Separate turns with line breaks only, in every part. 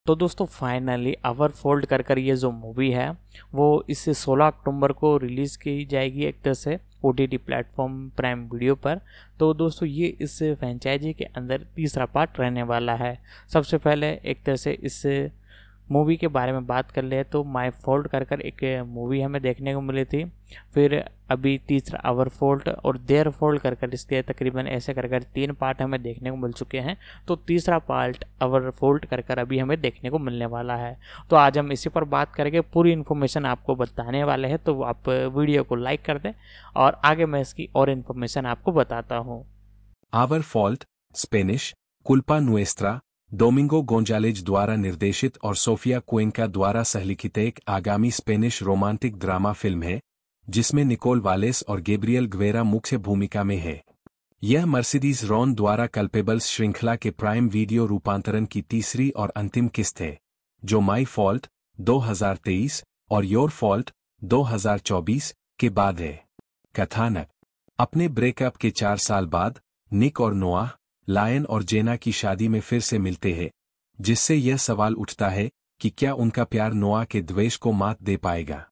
तो दोस्तों finally our fold कर ये जो मूवी है वो इस 16 अक्टूबर को रिलीज़ की जाएगी एक तरह से OTT प्लेटफॉर्म प्राइम वीडियो पर। तो दोस्तों ये इस फ्रेंचाइजी के अंदर तीसरा पार्ट रहने वाला है। सबसे पहले एक तरह से इस मूवी के बारे में बात कर ले तो माय फॉल्ट कर एक मूवी हमें देखने को मिली थी। फिर अभी तीसरा आवर फॉल्ट और देयर फॉल्ट कर इसके तकरीबन ऐसे कर 3 पार्ट हमें देखने को मिल चुके हैं। तो तीसरा पार्ट आवर फॉल्ट कर अभी हमें देखने को मिलने वाला है। तो आज हम इसी पर बात करके पूरी इन्फॉर्मेशन आपको बताने वाले हैं। तो आप वीडियो को लाइक कर दें और आगे मैं इसकी और इन्फॉर्मेशन आपको बताता हूँ।
Our fault Spanish Culpa Nuestra Domingo Gonzalez द्वारा निर्देशित और सोफिया कुएंका द्वारा सहलिखित एक आगामी स्पेनिश रोमांटिक ड्रामा फिल्म है जिसमें निकोल वालेस और गैब्रियल ग्वेरा मुख्य भूमिका में है। यह मर्सिडीज रॉन द्वारा कल्पेबल्स श्रृंखला के प्राइम वीडियो रूपांतरण की तीसरी और अंतिम किस्त है जो माई फॉल्ट 2023 और योर फॉल्ट 2024 के बाद है। कथानक अपने ब्रेकअप के 4 साल बाद निक और नोआह लायन और जेना की शादी में फिर से मिलते हैं, जिससे यह सवाल उठता है कि क्या उनका प्यार नोआह के द्वेष को मात दे पाएगा।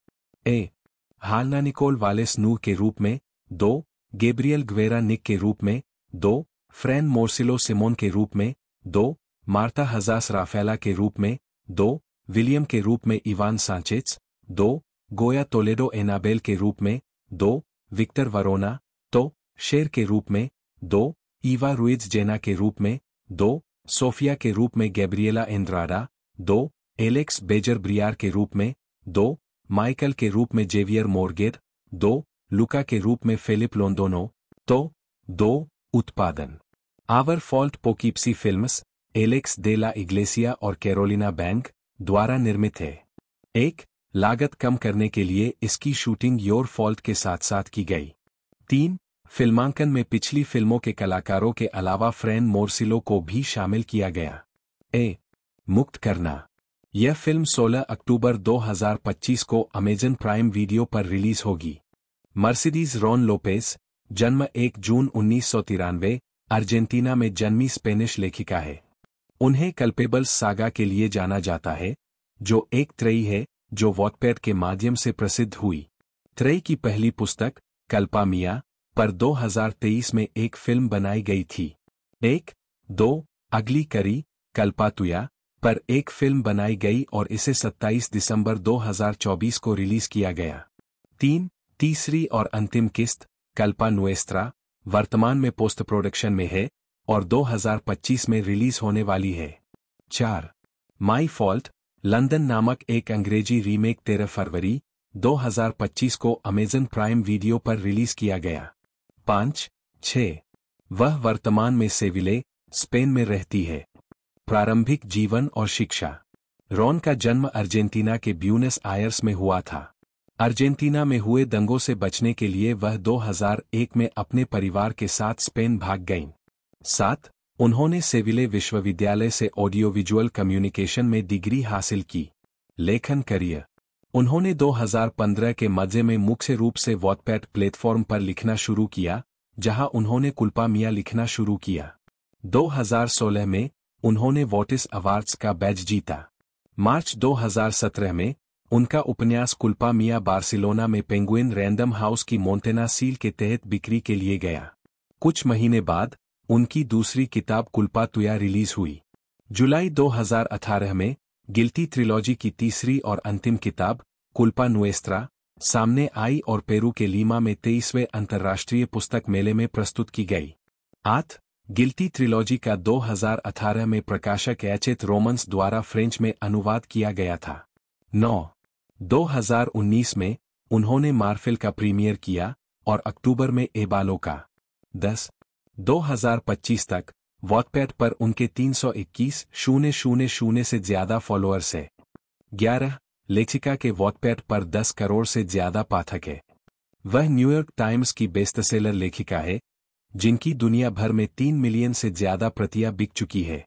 हालना निकोल वालेस नूह के रूप में 2, गैब्रियल ग्वेरा निक के रूप में 2, फ्रैन मोर्सिलो सिमोन के रूप में 2, मार्ता हजास राफेला के रूप में 2, विलियम के रूप में इवान सांचेज 2, गोया टोलेडो एनाबेल के रूप में 2, विक्टर वरोना तो शेर के रूप में 2, ईवा रुइज जेना के रूप में 2, सोफिया के रूप में गैब्रिएला एंड्राडा 2, एलेक्स बेजर ब्रियार के रूप में 2, माइकल के रूप में जेवियर मोर्गेद 2, लुका के रूप में फेलिप लोंदोनो तो 2। उत्पादन our fault Poughkeepsie films Alex de la Iglesia और कैरोलिना बैंक द्वारा निर्मित है। 1. लागत कम करने के लिए इसकी शूटिंग योर फॉल्ट के साथ साथ की गई। 3. फिल्मांकन में पिछली फिल्मों के कलाकारों के अलावा फ्रैन मोर्सिलो को भी शामिल किया गया। मुक्त करना यह फिल्म 16 अक्टूबर 2025 को अमेजन प्राइम वीडियो पर रिलीज होगी। मर्सिडीज रॉन लोपेज जन्म 1 जून 1993 अर्जेंटीना में जन्मी स्पेनिश लेखिका है। उन्हें कल्पेबल्स सागा के लिए जाना जाता है जो एक त्रयी है जो वॉटपैड के माध्यम से प्रसिद्ध हुई। त्रयी की पहली पुस्तक कल्पा मिया पर 2023 में एक फिल्म बनाई गई थी। 1, 2 अगली कड़ी कल्पातुया पर एक फिल्म बनाई गई और इसे 27 दिसंबर 2024 को रिलीज किया गया। 3 तीसरी और अंतिम किस्त कल्पा नुएस्त्रा वर्तमान में पोस्ट प्रोडक्शन में है और 2025 में रिलीज होने वाली है। 4 माई फॉल्ट लंदन नामक एक अंग्रेजी रीमेक 13 फरवरी 2025 को अमेजन प्राइम वीडियो पर रिलीज किया गया। 5, 6 वह वर्तमान में सेविले स्पेन में रहती है। प्रारंभिक जीवन और शिक्षा रॉन का जन्म अर्जेंटीना के ब्यूनस आयर्स में हुआ था। अर्जेंटीना में हुए दंगों से बचने के लिए वह 2001 में अपने परिवार के साथ स्पेन भाग गईं। 7 उन्होंने सेविले विश्वविद्यालय से ऑडियो विजुअल कम्युनिकेशन में डिग्री हासिल की। लेखन करियर उन्होंने 2015 के मध्य में मुख्य रूप से वॉटपैड प्लेटफॉर्म पर लिखना शुरू किया, जहां उन्होंने कुल्पा मिया लिखना शुरू किया। 2016 में उन्होंने वॉटिस अवार्ड्स का बैज जीता। मार्च 2017 में उनका उपन्यास कुल्पा मिया बार्सिलोना में पेंगुइन रैंडम हाउस की मोंटेना सील के तहत बिक्री के लिए गया। कुछ महीने बाद उनकी दूसरी किताब कुल्पा तुया रिलीज हुई। जुलाई 2018 में गिल्टी ट्रिलॉजी की तीसरी और अंतिम किताब कुल्पा नुएस्त्रा सामने आई और पेरू के लीमा में 23वें अंतर्राष्ट्रीय पुस्तक मेले में प्रस्तुत की गई। 8 गिल्टी ट्रिलॉजी का 2018 में प्रकाशक एचेत रोमन्स द्वारा फ्रेंच में अनुवाद किया गया था। 9 2019 में उन्होंने मार्फेल का प्रीमियर किया और अक्टूबर में एबालो का। 10 2025 तक वॉटपैड पर उनके 321,000 से ज्यादा फॉलोअर्स है। 11 लेखिका के वॉटपैड पर 10 करोड़ से ज्यादा पाठक है। वह न्यूयॉर्क टाइम्स की बेस्टसेलर लेखिका है जिनकी दुनिया भर में 3 मिलियन से ज्यादा प्रतियां बिक चुकी है।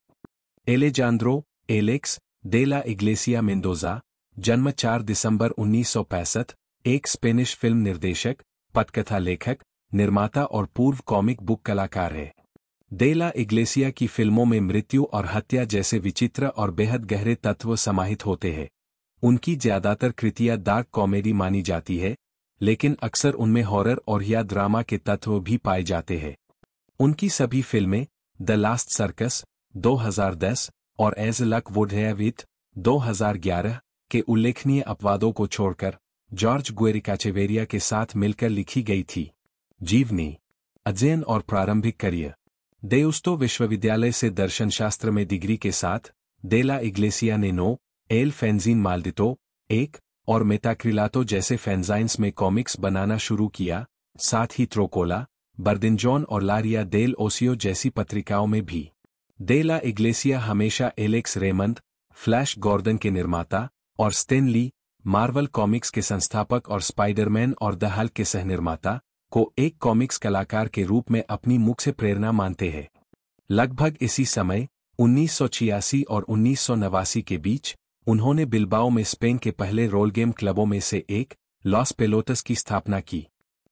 Alejandro Alex de la Iglesia Mendoza जन्म 4 दिसंबर 1965 एक स्पेनिश फिल्म निर्देशक, पटकथा लेखक, निर्माता और पूर्व कॉमिक बुक कलाकार है। दे ला इग्लेसिया की फिल्मों में मृत्यु और हत्या जैसे विचित्र और बेहद गहरे तत्व समाहित होते हैं। उनकी ज्यादातर कृतियां डार्क कॉमेडी मानी जाती है, लेकिन अक्सर उनमें हॉरर और या ड्रामा के तत्व भी पाए जाते हैं। उनकी सभी फिल्में द लास्ट सर्कस 2010 और as luck would have it 2011 के उल्लेखनीय अपवादों को छोड़कर जॉर्ज गुएरिकाचेवेरिया के साथ मिलकर लिखी गई थी। जीवनी, अध्ययन और प्रारंभिक करियर। देउस्टो विश्वविद्यालय से दर्शनशास्त्र में डिग्री के साथ दे ला इग्लेसिया ने नो एल फेंजीन माल्डितो 1 और मेटाक्रिलातो जैसे फेंजाइन्स में कॉमिक्स बनाना शुरू किया, साथ ही ट्रोकोला, बर्दिनजॉन और लारिया डेल ओसियो जैसी पत्रिकाओं में भी। दे ला इग्लेसिया हमेशा एलेक्स रेमंड, फ्लैश गॉर्डन के निर्माता, और स्टेन ली, मार्वल कॉमिक्स के संस्थापक और स्पाइडरमैन और द हल्क के सहनिर्माता, को एक कॉमिक्स कलाकार के रूप में अपनी मुख्य प्रेरणा मानते हैं। लगभग इसी समय 1986 और 1989 के बीच उन्होंने बिल्बाओ में स्पेन के पहले रोल गेम क्लबों में से एक, लॉस पेलोटस की स्थापना की।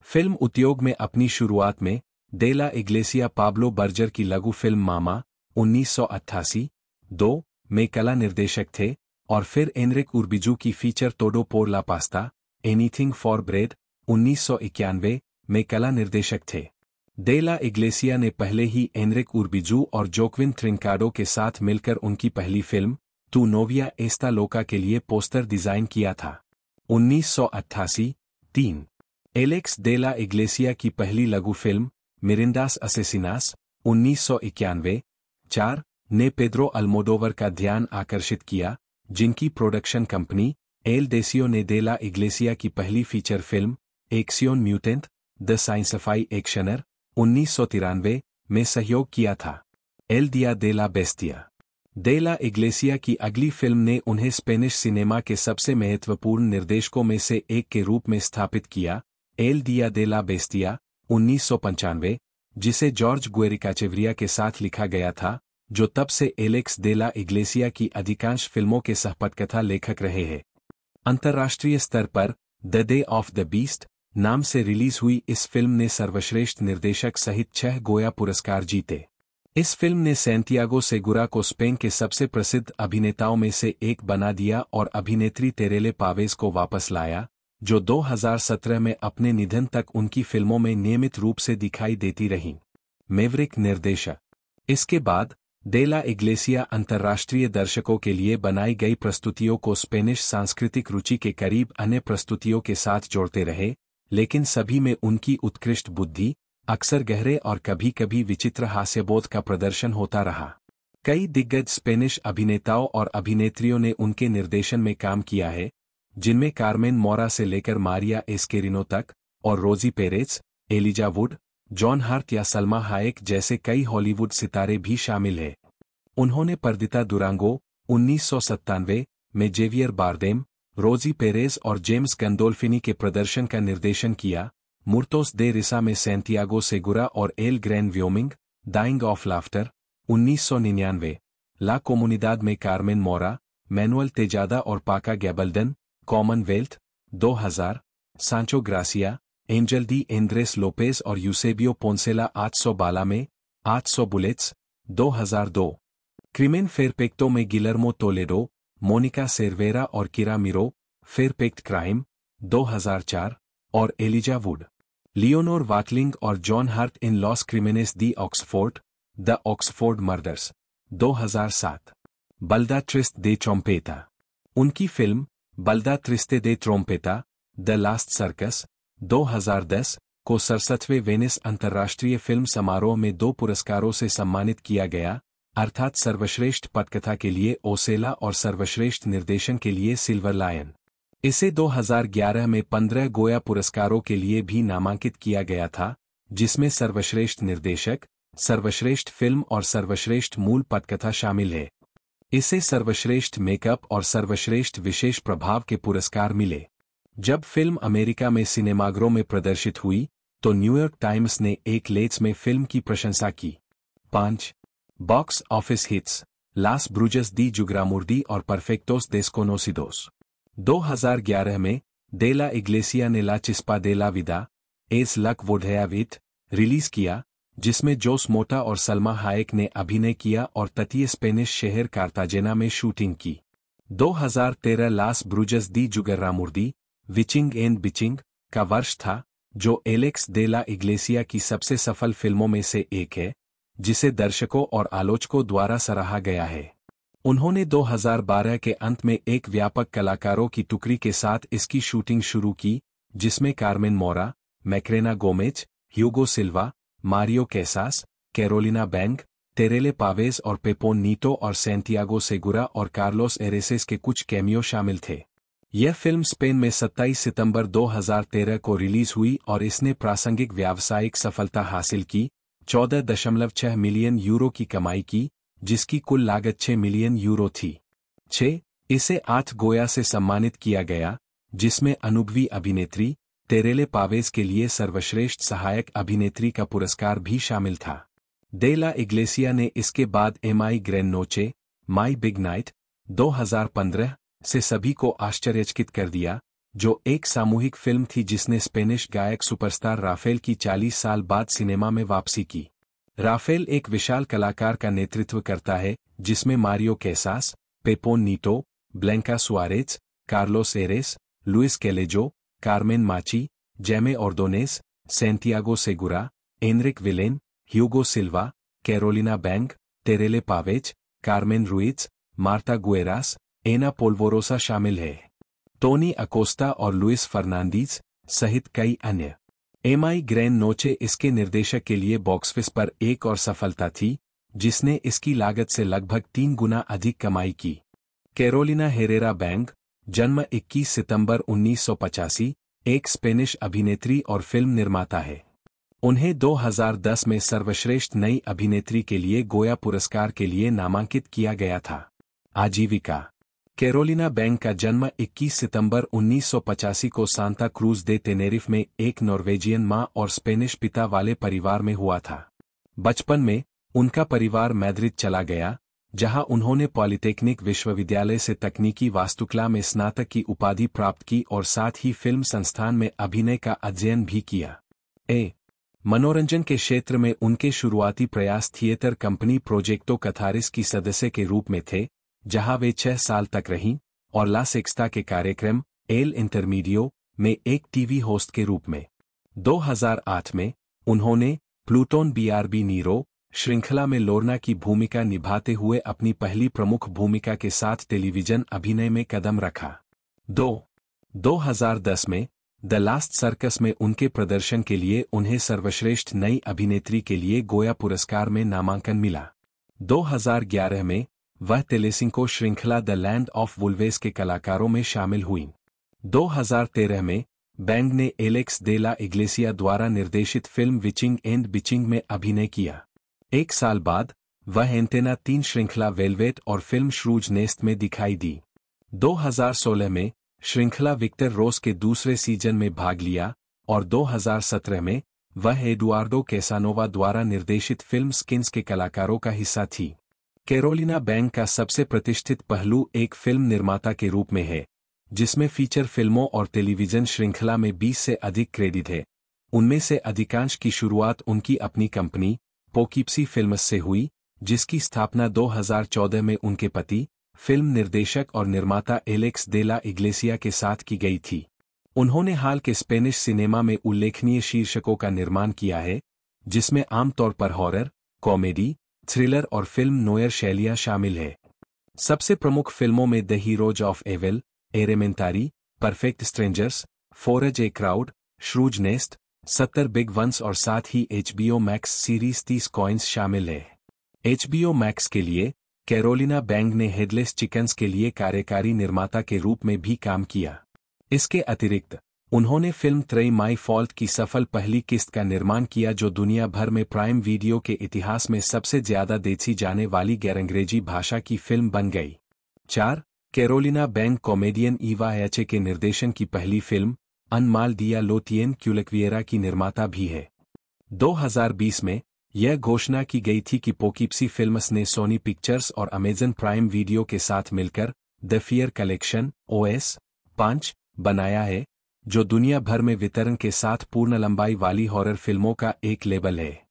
फिल्म उद्योग में अपनी शुरुआत में दे ला इग्लेसिया पाब्लो बर्जर की लघु फिल्म मामा 1988-2 में कला निर्देशक थे और फिर एनरिक उर्बिजू की feature Todo por la pasta anything for bread 1991 में कला निर्देशक थे। दे ला इग्लेसिया ने पहले ही एनरिक उर्बिजू और जोक्विन ट्रिंकाडो के साथ मिलकर उनकी पहली फिल्म तू नोविया एस्ता लोका के लिए पोस्टर डिजाइन किया था। 1988-3 एलेक्स दे ला इग्लेसिया की पहली लघु फिल्म मिरिंडास असेसिनास 1991-4 ने पेड्रो अल्मोडोवर का ध्यान आकर्षित किया, जिनकी प्रोडक्शन कंपनी एल डेसियो ने दे ला इग्लेसिया की पहली फीचर फिल्म एक्सियोन म्यूटेंट द साइंसफाई एक्शनर 1993 में सहयोग किया था। एल दिया दे ला बेस्टिया। दे ला इग्लेसिया की अगली फिल्म ने उन्हें स्पेनिश सिनेमा के सबसे महत्वपूर्ण निर्देशकों में से एक के रूप में स्थापित किया, एल दिया दे ला बेस्टिया 1995, जिसे जॉर्ज गुएरिकाचेवेरिया के साथ लिखा गया था, जो तब से एलेक्स दे ला इग्लेसिया की अधिकांश फिल्मों के सहपटकथा लेखक रहे हैं। अंतर्राष्ट्रीय स्तर पर the day of the beast नाम से रिलीज हुई इस फिल्म ने सर्वश्रेष्ठ निर्देशक सहित 6 गोया पुरस्कार जीते। इस फिल्म ने सैंटियागो सेगुरा को स्पेन के सबसे प्रसिद्ध अभिनेताओं में से एक बना दिया और अभिनेत्री तेरेले पावेज को वापस लाया, जो 2017 में अपने निधन तक उनकी फिल्मों में नियमित रूप से दिखाई देती रहीं। मेवरिक निर्देशक। इसके बाद दे ला इग्लेसिया अंतर्राष्ट्रीय दर्शकों के लिए बनाई गई प्रस्तुतियों को स्पेनिश सांस्कृतिक रुचि के करीब अन्य प्रस्तुतियों के साथ जोड़ते रहे, लेकिन सभी में उनकी उत्कृष्ट बुद्धि, अक्सर गहरे और कभी कभी विचित्र हास्यबोध का प्रदर्शन होता रहा। कई दिग्गज स्पेनिश अभिनेताओं और अभिनेत्रियों ने उनके निर्देशन में काम किया है, जिनमें कार्मेन मोरा से लेकर मारिया एस्केरिनो तक, और Rosie Perez, Elijah Wood, John Hurt या सलमा हायेक जैसे कई हॉलीवुड सितारे भी शामिल हैं। उन्होंने पर्दिता दुरांगो 1997 में जेवियर बारदेम, रोजी पेरेज और जेम्स गंडोल्फिनी के प्रदर्शन का निर्देशन किया, मुर्तोस दे रिसा में सैंटियागो सेगुरा और El Gran Wyoming, Dying of Laughter 1999, La Comunidad में कार्मेन मोरा, मैनुअल तेजादा और पाका Gabaldon, Commonwealth 2000, Sancho Gracia, Angel de Andres Lopez और यूसेबियो पोंसेला 800 बाला में, 800 बुलेट्स 2002, क्रिमेन फेरपेक्टो में गिलर्मो टोलेडो, मोनिका सेरवेरा और किरा मिरो, फेरपेक्ट क्राइम 2004, और एलिजा वुड, लियोनोर वाटलिंग और John Hurt in Los Crimenes de Oxford, the Oxford murders 2007, Balada Triste de Trompeta. उनकी film Balada Triste de Trompeta, the last circus 2010 को 67वें Venice अंतर्राष्ट्रीय film समारोह में 2 पुरस्कारों से सम्मानित किया गया, अर्थात सर्वश्रेष्ठ पटकथा के लिए ओसेला और सर्वश्रेष्ठ निर्देशन के लिए सिल्वर लायन। इसे 2011 में 15 गोया पुरस्कारों के लिए भी नामांकित किया गया था, जिसमें सर्वश्रेष्ठ निर्देशक, सर्वश्रेष्ठ फिल्म और सर्वश्रेष्ठ मूल पटकथा शामिल है। इसे सर्वश्रेष्ठ मेकअप और सर्वश्रेष्ठ विशेष प्रभाव के पुरस्कार मिले। जब फिल्म अमेरिका में सिनेमाघरों में प्रदर्शित हुई, तो न्यूयॉर्क टाइम्स ने एक लेख में फिल्म की प्रशंसा की। 5 बॉक्स ऑफिस हिट्स, लास ब्रूजस दी जुग्रामुर्दी और परफेक्टोस डेस्कोनोसिडोस। 2011 में दे ला इग्लेसिया ने ला चिस्पा दे ला विदा, S luck would have it release किया, जिसमें जोस मोटा और सलमा हायेक ने अभिनय किया और तटीय स्पेनिश शहर कार्ताजेना में शूटिंग की। 2013 लास ब्रूजस दी जुगर्रामुर्दी, विचिंग एंड बिचिंग का वर्ष था, जो एलेक्स दे ला इग्लेसिया की सबसे सफल फिल्मों में से एक है, जिसे दर्शकों और आलोचकों द्वारा सराहा गया है। उन्होंने 2012 के अंत में एक व्यापक कलाकारों की टुकड़ी के साथ इसकी शूटिंग शुरू की, जिसमें कार्मेन मोरा, मैक्रेना गोमेज, ह्यूगो सिल्वा, मारियो कैसास, कैरोलिना बैंक, तेरेले पावेज और पेपोन नीटो और सैंटियागो सेगुरा और कार्लोस एरेसेस के कुछ कैमियो शामिल थे। यह फिल्म स्पेन में 27 सितंबर 2013 को रिलीज हुई और इसने प्रासंगिक व्यावसायिक सफलता हासिल की, 14.6 मिलियन यूरो की कमाई की, जिसकी कुल लागत 6 मिलियन यूरो थी। 6. इसे 8 गोया से सम्मानित किया गया, जिसमें अनुभवी अभिनेत्री तेरेले पावेज के लिए सर्वश्रेष्ठ सहायक अभिनेत्री का पुरस्कार भी शामिल था। दे ला इग्लेसिया ने इसके बाद एमाई ग्रैन नोचे, माई बिग नाइट, 2015 से सभी को आश्चर्यचकित कर दिया, जो एक सामूहिक फिल्म थी जिसने स्पेनिश गायक सुपरस्टार राफेल की 40 साल बाद सिनेमा में वापसी की। राफेल एक विशाल कलाकार का नेतृत्व करता है, जिसमें Mario Casas, Pepon Nieto, Blanca Suarez, Carlos Areces, Luis Callejo, Carmen Machi, Jaime Ordonez, Santiago Segura, Enrique Villen, Hugo Silva, Carolina Bang, Terele Pavez, Carmen Ruiz, Marta Guerras, Ana Polvorosa शामिल है। Toni Acosta और Luis Fernandez सहित कई अन्य। एमाई gran नोचे इसके निर्देशक के लिए बॉक्स ऑफिस पर एक और सफलता थी, जिसने इसकी लागत से लगभग 3 गुना अधिक कमाई की। कैरोलिना हेरेरा बैंक, जन्म 21 सितंबर 1985, एक स्पेनिश अभिनेत्री और फिल्म निर्माता है। उन्हें 2010 में सर्वश्रेष्ठ नई अभिनेत्री के लिए गोया पुरस्कार के लिए नामांकित किया गया था। आजीविका। कैरोलिना बैंक का जन्म 21 सितंबर 1985 को सांता क्रूज दे टेनेरिफ में एक नॉर्वेजियन मां और स्पेनिश पिता वाले परिवार में हुआ था। बचपन में उनका परिवार मैद्रिद चला गया, जहां उन्होंने पॉलिटेक्निक विश्वविद्यालय से तकनीकी वास्तुकला में स्नातक की उपाधि प्राप्त की और साथ ही फिल्म संस्थान में अभिनय का अध्ययन भी किया। मनोरंजन के क्षेत्र में उनके शुरुआती प्रयास थिएटर कंपनी प्रोजेक्टो कथारिस की सदस्य के रूप में थे, जहां वे 6 साल तक रहीं, और ला सेक्स्टा के कार्यक्रम एल इंटरमीडियो में एक टीवी होस्ट के रूप में। 2008 में उन्होंने प्लूटोन बीआरबी नीरो श्रृंखला में लोर्ना की भूमिका निभाते हुए अपनी पहली प्रमुख भूमिका के साथ टेलीविजन अभिनय में कदम रखा। 2010 में द लास्ट सर्कस में उनके प्रदर्शन के लिए उन्हें सर्वश्रेष्ठ नई अभिनेत्री के लिए गोया पुरस्कार में नामांकन मिला। 2011 में वह टेलेसिंको श्रृंखला द लैंड ऑफ वुल्वेस के कलाकारों में शामिल हुईं। 2013 में बैंग ने एलेक्स दे ला इग्लेसिया द्वारा निर्देशित फिल्म विचिंग एंड बिचिंग में अभिनय किया। 1 साल बाद वह एंटेना 3 श्रृंखला वेलवेट और फिल्म श्रूज नेस्ट में दिखाई दी। 2016 में श्रृंखला विक्टर रोस के दूसरे सीजन में भाग लिया और 2017 में वह एडुआर्डो कैसानोवा द्वारा निर्देशित फिल्म स्किन्स के कलाकारों का हिस्सा थी। कैरोलिना बैंक का सबसे प्रतिष्ठित पहलू एक फिल्म निर्माता के रूप में है, जिसमें फीचर फिल्मों और टेलीविजन श्रृंखला में 20 से अधिक क्रेडिट है। उनमें से अधिकांश की शुरुआत उनकी अपनी कंपनी पोकीप्सी फिल्म्स से हुई, जिसकी स्थापना 2014 में उनके पति, फिल्म निर्देशक और निर्माता एलेक्स दे ला इग्लेसिया के साथ की गई थी। उन्होंने हाल के स्पेनिश सिनेमा में उल्लेखनीय शीर्षकों का निर्माण किया है, जिसमें आमतौर पर हॉरर, कॉमेडी, थ्रिलर और फिल्म नोयर शैलियां शामिल है। सबसे प्रमुख फिल्मों में the heroes of evil, Errementari, perfect strangers, four's a crowd, shrew's nest, 70 big ones और साथ ही HBO मैक्स सीरीज 30 कॉइन्स शामिल है। HBO मैक्स के लिए कैरोलिना बैंक ने हेडलेस चिकन्स के लिए कार्यकारी निर्माता के रूप में भी काम किया। इसके अतिरिक्त उन्होंने फिल्म ट्रेई माई फॉल्ट की सफल पहली किस्त का निर्माण किया, जो दुनिया भर में प्राइम वीडियो के इतिहास में सबसे ज्यादा देखी जाने वाली गैर-अंग्रेजी भाषा की फिल्म बन गई। 4. कैरोलिना बैंक कॉमेडियन ईवा एचे के निर्देशन की पहली फिल्म अन माल दिया लो तिएन क्यूलेक्विएरा की निर्माता भी है। 2020 में यह घोषणा की गई थी कि पोकीप्सी फिल्म्स ने सोनी पिक्चर्स और अमेजन प्राइम वीडियो के साथ मिलकर द फियर कलेक्शन OS 5 बनाया है, जो दुनिया भर में वितरण के साथ पूर्ण लंबाई वाली हॉरर फिल्मों का एक लेबल है।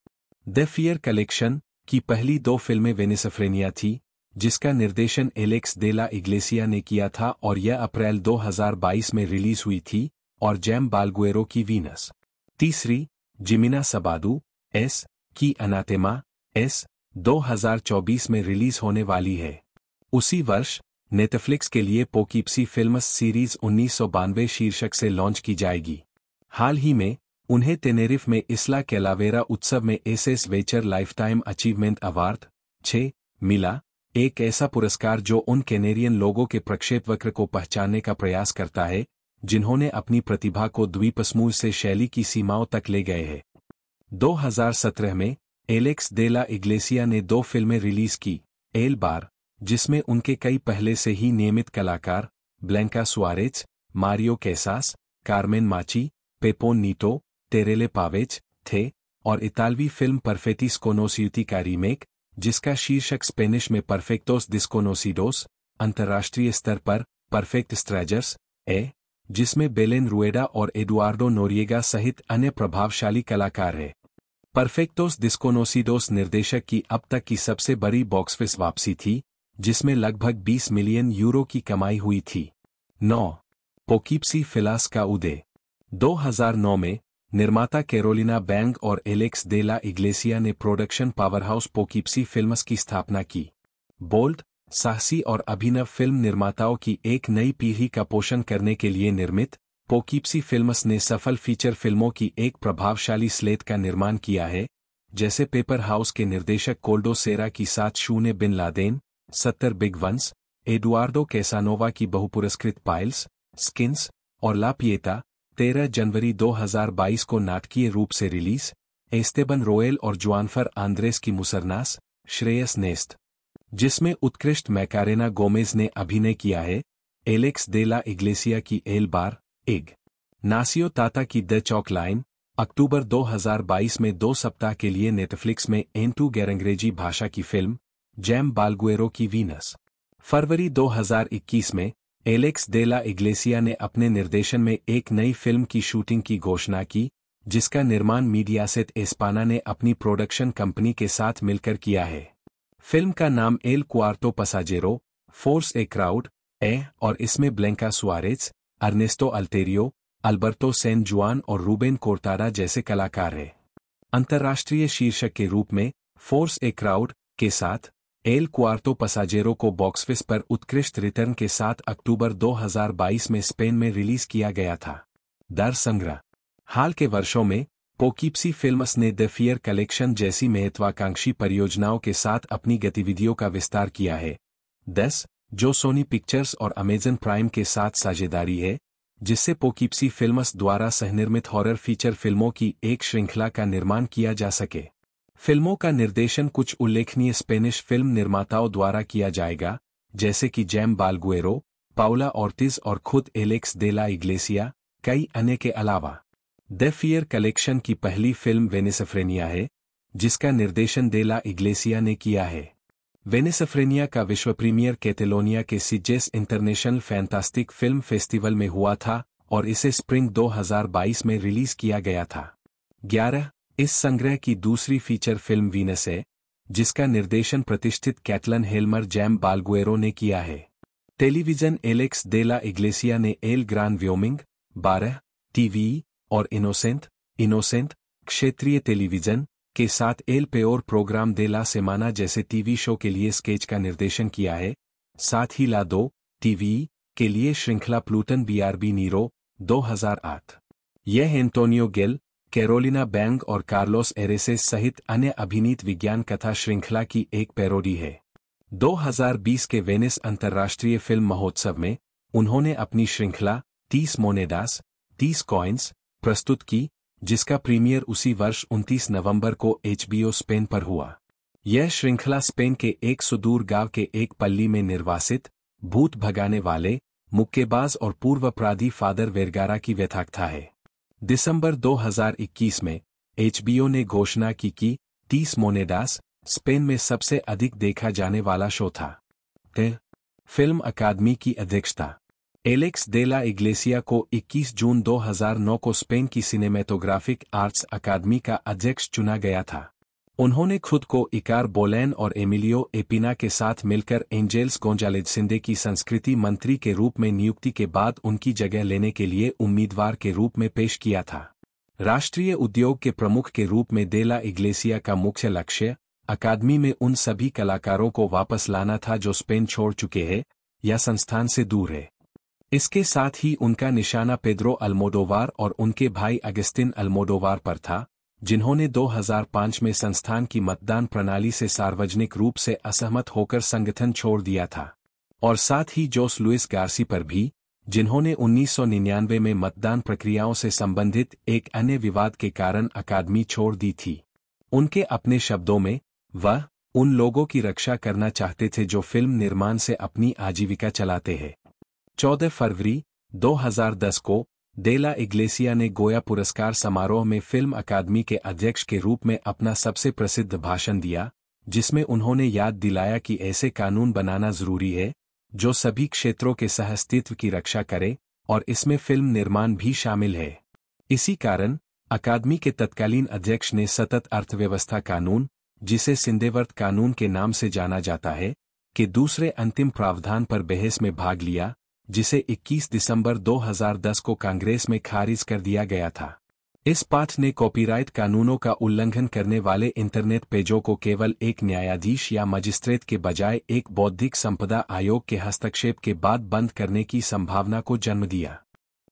द फियर कलेक्शन की पहली 2 फिल्में वेनिसफ्रेनिया थी, जिसका निर्देशन एलेक्स दे ला इग्लेसिया ने किया था और यह अप्रैल 2022 में रिलीज हुई थी, और जैम बालगुएरो की वीनस। तीसरी, जिमिना सबादू एस की अनातेमा एस 2024 में रिलीज होने वाली है। उसी वर्ष नेटफ्लिक्स के लिए पोकीप्सी फिल्म्स सीरीज 1992 शीर्षक से लॉन्च की जाएगी। हाल ही में उन्हें टेनेरिफ में इस्ला कैलावेरा उत्सव में एसएस वेचर लाइफटाइम अचीवमेंट अवार्ड 6 मिला, एक ऐसा पुरस्कार जो उन कैनेरियन लोगों के प्रक्षेपवक्र को पहचानने का प्रयास करता है जिन्होंने अपनी प्रतिभा को द्वीपसमूह से शैली की सीमाओं तक ले गए हैं। 2017 में एलेक्स दे ला इग्लेसिया ने 2 फिल्में रिलीज की, एल बार, जिसमें उनके कई पहले से ही नियमित कलाकार ब्लैंका सुआरेज, मारियो कैसास, कार्मेन माची, पेपोन नीटो, टेरेले पावेज थे, और इतालवी फिल्म परफेटिस कोनोसियुती का रीमेक, जिसका शीर्षक स्पेनिश में परफेक्टोस डिस्कोनोसिडोस, अंतर्राष्ट्रीय स्तर पर परफेक्ट स्ट्रेजर्स है, जिसमें बेलेन रुएडा और एडुआर्डो नोरिएगा सहित अन्य प्रभावशाली कलाकार हैं। परफेक्टोस डिस्कोनोसिडोस निर्देशक की अब तक की सबसे बड़ी बॉक्स ऑफिस वापसी थी, जिसमें लगभग 20 मिलियन यूरो की कमाई हुई थी। 9. पोकीप्सी फिलास का उदय। 2009 में निर्माता कैरोलिना बैंग और एलेक्स दे ला इग्लेसिया ने प्रोडक्शन पावरहाउस पोकीप्सी फिल्म्स की स्थापना की। बोल्ड, साहसी और अभिनव फिल्म निर्माताओं की एक नई पीढ़ी का पोषण करने के लिए निर्मित पोकीप्सी फिल्म्स ने सफल फीचर फिल्मों की एक प्रभावशाली स्लेट का निर्माण किया है, जैसे पेपर हाउस के निर्देशक कोल्डो सेरा की 7 शून्य bin Laden, 70 big Ones, Eduardo Casanova की बहुपुरस्कृत पाइल्स, स्किन्स और ला पिएटा, 13 जनवरी 2022 को नाटकीय रूप से रिलीज, एस्तेबन रोएल और जुआनफर आंद्रेस की मुसरनास, श्रेयस नेस्ट, जिसमें उत्कृष्ट मैकारेना गोमेज ने अभिनय किया है, एलेक्स दे ला इग्लेसिया की एल बार एग, नासियो ताता की द चौक लाइन, अक्टूबर 2022 में 2 सप्ताह के लिए नेटफ्लिक्स में एन2 गैरंग्रेजी भाषा की फिल्म जैम बालगुएरो की वीनस। फरवरी 2021 में एलेक्स दे ला इग्लेसिया ने अपने निर्देशन में एक नई फिल्म की शूटिंग की घोषणा की, जिसका निर्माण मीडियासेट एस्पाना ने अपनी प्रोडक्शन कंपनी के साथ मिलकर किया है। फिल्म का नाम El Cuarto Pasajero, four's a crowd है और इसमें Blanca Suarez, Ernesto Alterio, Alberto San Juan और रूबेन कोर्तारा जैसे कलाकार हैं। अंतर्राष्ट्रीय शीर्षक के रूप में फोर्स ए क्राउड के साथ एल क्वार्टो पसाजेरो को बॉक्स ऑफिस पर उत्कृष्ट रिटर्न के साथ अक्टूबर 2022 में स्पेन में रिलीज किया गया था। दर संग्रह। हाल के वर्षों में पोकीप्सी फिल्म्स ने द फियर कलेक्शन जैसी महत्वाकांक्षी परियोजनाओं के साथ अपनी गतिविधियों का विस्तार किया है। 10, जो सोनी पिक्चर्स और अमेजन प्राइम के साथ साझेदारी है, जिससे पोकीप्सी फिल्म्स द्वारा सहनिर्मित हॉरर फीचर फिल्मों की एक श्रृंखला का निर्माण किया जा सके। फिल्मों का निर्देशन कुछ उल्लेखनीय स्पेनिश फिल्म निर्माताओं द्वारा किया जाएगा, जैसे कि जैम बालगुएरो, पाउला ऑर्टिज और खुद एलेक्स दे ला इग्लेसिया, कई अन्य के अलावा। द फियर कलेक्शन की पहली फिल्म वेनिसफ्रेनिया है, जिसका निर्देशन दे ला इग्लेसिया ने किया है। वेनिसफ्रेनिया का विश्व प्रीमियर कैटेलोनिया के सिजेस इंटरनेशनल फैंटास्टिक फिल्म फेस्टिवल में हुआ था और इसे स्प्रिंग 2022 में रिलीज किया गया था। 11, इस संग्रह की दूसरी फीचर फिल्म वीनस है, जिसका निर्देशन प्रतिष्ठित कैटलन हेल्मर जैम बालगुएरो ने किया है। Television Alex de la Iglesia ने एल ग्रान व्योमिंग, 12, टीवी और इनोसेंट क्षेत्रीय टेलीविजन के साथ एल पेओर प्रोग्राम दे ला सेमाना जैसे टीवी शो के लिए स्केच का निर्देशन किया है। साथ ही ला 2 टीवी के लिए श्रृंखला प्लूटन बीआरबी नीरो 2008। यह एंटोनियो गेल, कैरोलिना बैंग और कार्लोस एरेसेस सहित अन्य अभिनीत विज्ञान कथा श्रृंखला की एक पैरोडी है। 2020 के वेनिस अंतर्राष्ट्रीय फिल्म महोत्सव में उन्होंने अपनी श्रृंखला 30 मोनेदास 30 कॉइन्स प्रस्तुत की, जिसका प्रीमियर उसी वर्ष 29 नवंबर को HBO स्पेन पर हुआ। यह श्रृंखला स्पेन के एक सुदूर गांव के एक पल्ली में निर्वासित, भूत भगाने वाले, मुक्केबाज और पूर्व अपराधी फादर वेरगारा की व्यथाकथा है। दिसंबर 2021 में HBO ने घोषणा की कि 30 मोनेदास स्पेन में सबसे अधिक देखा जाने वाला शो था। फिल्म अकादमी की अध्यक्षता। एलेक्स दे ला इग्लेसिया को 21 जून 2009 को स्पेन की सिनेमेटोग्राफिक आर्ट्स अकादमी का अध्यक्ष चुना गया था। उन्होंने खुद को इकार बोलेन और एमिलियो एपिना के साथ मिलकर एंजेल्स गोंजालेज सिंदे की संस्कृति मंत्री के रूप में नियुक्ति के बाद उनकी जगह लेने के लिए उम्मीदवार के रूप में पेश किया था। राष्ट्रीय उद्योग के प्रमुख के रूप में देला इग्लेसिया का मुख्य लक्ष्य अकादमी में उन सभी कलाकारों को वापस लाना था जो स्पेन छोड़ चुके हैं या संस्थान से दूर है। इसके साथ ही उनका निशाना पेद्रो अल्मोडोवार और उनके भाई अगस्तिन अल्मोडोवार पर था, जिन्होंने 2005 में संस्थान की मतदान प्रणाली से सार्वजनिक रूप से असहमत होकर संगठन छोड़ दिया था, और साथ ही जोस लुइस गार्सी पर भी, जिन्होंने 1999 में मतदान प्रक्रियाओं से संबंधित एक अन्य विवाद के कारण अकादमी छोड़ दी थी। उनके अपने शब्दों में, वह उन लोगों की रक्षा करना चाहते थे जो फिल्म निर्माण से अपनी आजीविका चलाते हैं। 14 फरवरी 2010 को देला इग्लेसिया ने गोया पुरस्कार समारोह में फिल्म अकादमी के अध्यक्ष के रूप में अपना सबसे प्रसिद्ध भाषण दिया, जिसमें उन्होंने याद दिलाया कि ऐसे कानून बनाना जरूरी है जो सभी क्षेत्रों के सहअस्तित्व की रक्षा करे, और इसमें फिल्म निर्माण भी शामिल है। इसी कारण अकादमी के तत्कालीन अध्यक्ष ने सतत अर्थव्यवस्था कानून, जिसे सिंदेवर्त कानून के नाम से जाना जाता है, के दूसरे अंतिम प्रावधान पर बहस में भाग लिया, जिसे 21 दिसंबर 2010 को कांग्रेस में खारिज कर दिया गया था। इस पाठ ने कॉपीराइट कानूनों का उल्लंघन करने वाले इंटरनेट पेजों को केवल एक न्यायाधीश या मजिस्ट्रेट के बजाय एक बौद्धिक संपदा आयोग के हस्तक्षेप के बाद बंद करने की संभावना को जन्म दिया।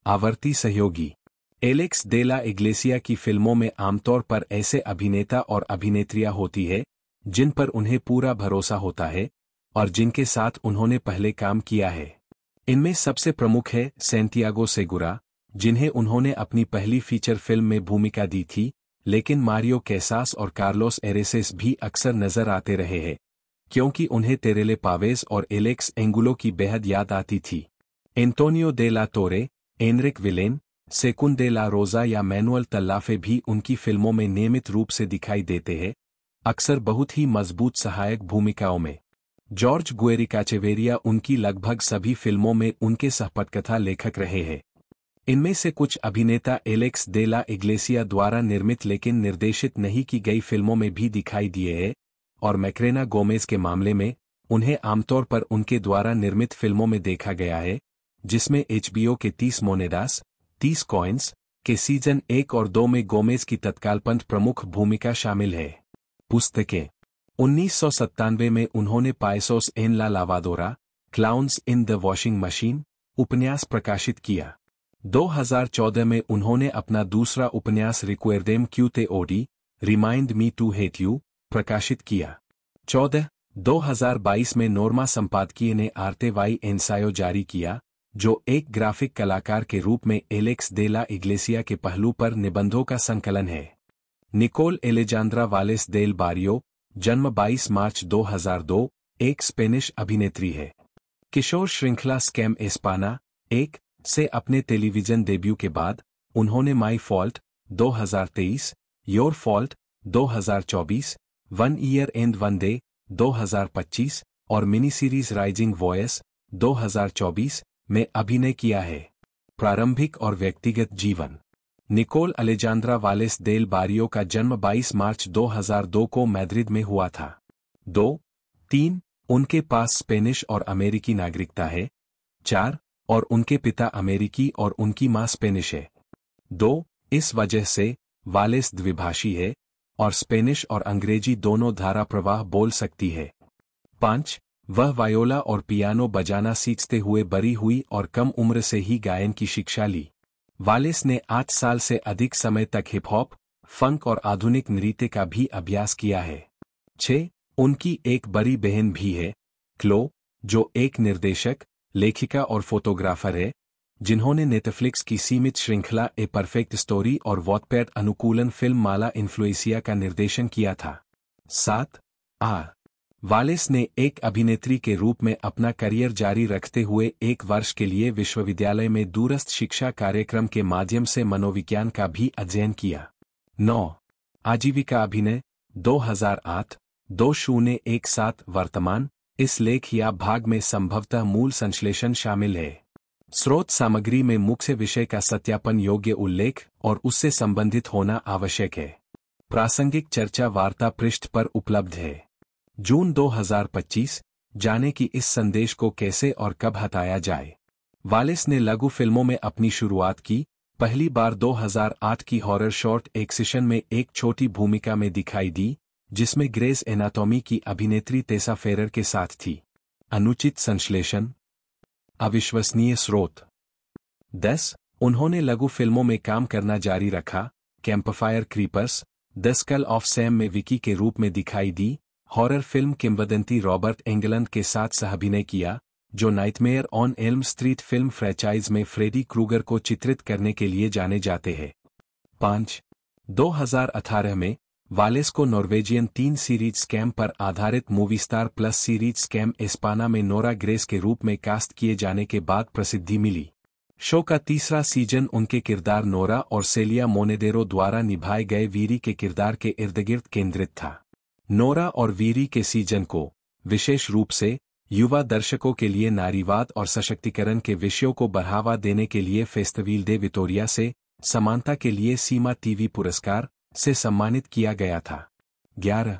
आवर्ती सहयोगी एलेक्स देला इग्लेसिया की फिल्मों में आमतौर पर ऐसे अभिनेता और अभिनेत्रियां होती है जिन पर उन्हें पूरा भरोसा होता है और जिनके साथ उन्होंने पहले काम किया है। इनमें सबसे प्रमुख है सैंटियागो सेगुरा, जिन्हें उन्होंने अपनी पहली फीचर फिल्म में भूमिका दी थी, लेकिन मारियो कैसास और कार्लोस एरेसेस भी अक्सर नजर आते रहे हैं, क्योंकि उन्हें तेरेले पावेज और एलेक्स एंगुलो की बेहद याद आती थी। एंटोनियो दे ला तोरे, एनरिक विलेन, सेकुन दे ला रोजा या मैनुअल तल्लाफे भी उनकी फिल्मों में नियमित रूप से दिखाई देते हैं, अक्सर बहुत ही मजबूत सहायक भूमिकाओं में। जॉर्ज गुएरिकाचेवेरिया उनकी लगभग सभी फिल्मों में उनके सहपटकथा लेखक रहे हैं। इनमें से कुछ अभिनेता एलेक्स दे ला इग्लेसिया द्वारा निर्मित लेकिन निर्देशित नहीं की गई फिल्मों में भी दिखाई दिए हैं, और मैक्रेना गोमेज के मामले में उन्हें आमतौर पर उनके द्वारा निर्मित फिल्मों में देखा गया है, जिसमें HBO के 30 मोनेदास 30 कॉइन्स के सीजन 1 और 2 में गोमेज की तत्कालपंथ प्रमुख भूमिका शामिल है। पुस्तकें 1997 में उन्होंने Payasos en la lavadora, clowns in the washing machine उपन्यास प्रकाशित किया। 2014 में उन्होंने अपना दूसरा उपन्यास Recuerdame que te odie, remind me to hate you प्रकाशित किया। 2022 में नोर्मा संपादकीय ने आर्ते वाई एंसायो जारी किया, जो एक ग्राफिक कलाकार के रूप में एलेक्स दे ला इग्लेसिया के पहलू पर निबंधों का संकलन है। निकोल एलेजांद्रा वालेस देल बारियो, जन्म 22 मार्च 2002, एक स्पेनिश अभिनेत्री है। किशोर श्रृंखला स्कैम एस्पाना 1 से अपने टेलीविजन डेब्यू के बाद उन्होंने my fault 2023, your fault 2024, one year and one day 2025 और मिनी सीरीज राइजिंग वॉयस 2024 में अभिनय किया है। प्रारंभिक और व्यक्तिगत जीवन निकोल अलेजांद्रा वालेस देल बारियो का जन्म 22 मार्च 2002 को मैद्रिद में हुआ था। 3 उनके पास स्पेनिश और अमेरिकी नागरिकता है। 4 और उनके पिता अमेरिकी और उनकी मां स्पेनिश है। 2 इस वजह से वालेस द्विभाषी है और स्पेनिश और अंग्रेजी दोनों धारा प्रवाह बोल सकती है। 5 वह वायोला और पियानो बजाना सीखते हुए बड़ी हुई और कम उम्र से ही गायन की शिक्षा ली। वालेस ने 8 साल से अधिक समय तक हिप हॉप, फंक और आधुनिक नृत्य का भी अभ्यास किया है। 6 उनकी एक बड़ी बहन भी है, क्लो, जो एक निर्देशक, लेखिका और फोटोग्राफर है, जिन्होंने नेटफ्लिक्स की सीमित श्रृंखला ए परफेक्ट स्टोरी और वॉटपैड अनुकूलन फिल्म माला इन्फ्लुएंसिया का निर्देशन किया था। 7 वालेस ने एक अभिनेत्री के रूप में अपना करियर जारी रखते हुए 1 वर्ष के लिए विश्वविद्यालय में दूरस्थ शिक्षा कार्यक्रम के माध्यम से मनोविज्ञान का भी अध्ययन किया। 9 आजीविका अभिनय 2008, 2017 वर्तमान इस लेख या भाग में संभवतः मूल संश्लेषण शामिल है। स्रोत सामग्री में मुख्य विषय का सत्यापन योग्य उल्लेख और उससे संबंधित होना आवश्यक है। प्रासंगिक चर्चा वार्ता पृष्ठ पर उपलब्ध है। जून 2025, जाने कि इस संदेश को कैसे और कब हटाया जाए। वालेस ने लघु फिल्मों में अपनी शुरुआत की, पहली बार 2008 की हॉरर शॉर्ट एक्सिशन में एक छोटी भूमिका में दिखाई दी, जिसमें ग्रेस एनाटॉमी की अभिनेत्री टेसा फेरर के साथ थी। अनुचित संश्लेषण, अविश्वसनीय स्रोत। 10. उन्होंने लघु फिल्मों में काम करना जारी रखा, campfire creepers, the skull of Sam में विकी के रूप में दिखाई दी, हॉरर फिल्म किंवदंती रॉबर्ट एंगलैंड के साथ सहअभिनय किया, जो nightmare on Elm Street film franchise में फ्रेडी क्रूगर को चित्रित करने के लिए जाने जाते हैं। 5. 2018 में वालेस को नॉर्वेजियन 3 सीरीज स्कैम पर आधारित movie star plus series scam España में नोरा ग्रेस के रूप में कास्ट किए जाने के बाद प्रसिद्धि मिली। शो का तीसरा सीजन उनके किरदार नोरा और सेलिया मोनेडेरो द्वारा निभाए गए वीरी के किरदार के इर्दगिर्द केंद्रित था। नोरा और वीरी के सीजन को, विशेष रूप से युवा दर्शकों के लिए नारीवाद और सशक्तिकरण के विषयों को बढ़ावा देने के लिए फेस्टिवल दे विटोरिया से समानता के लिए सीमा टीवी पुरस्कार से सम्मानित किया गया था। 11.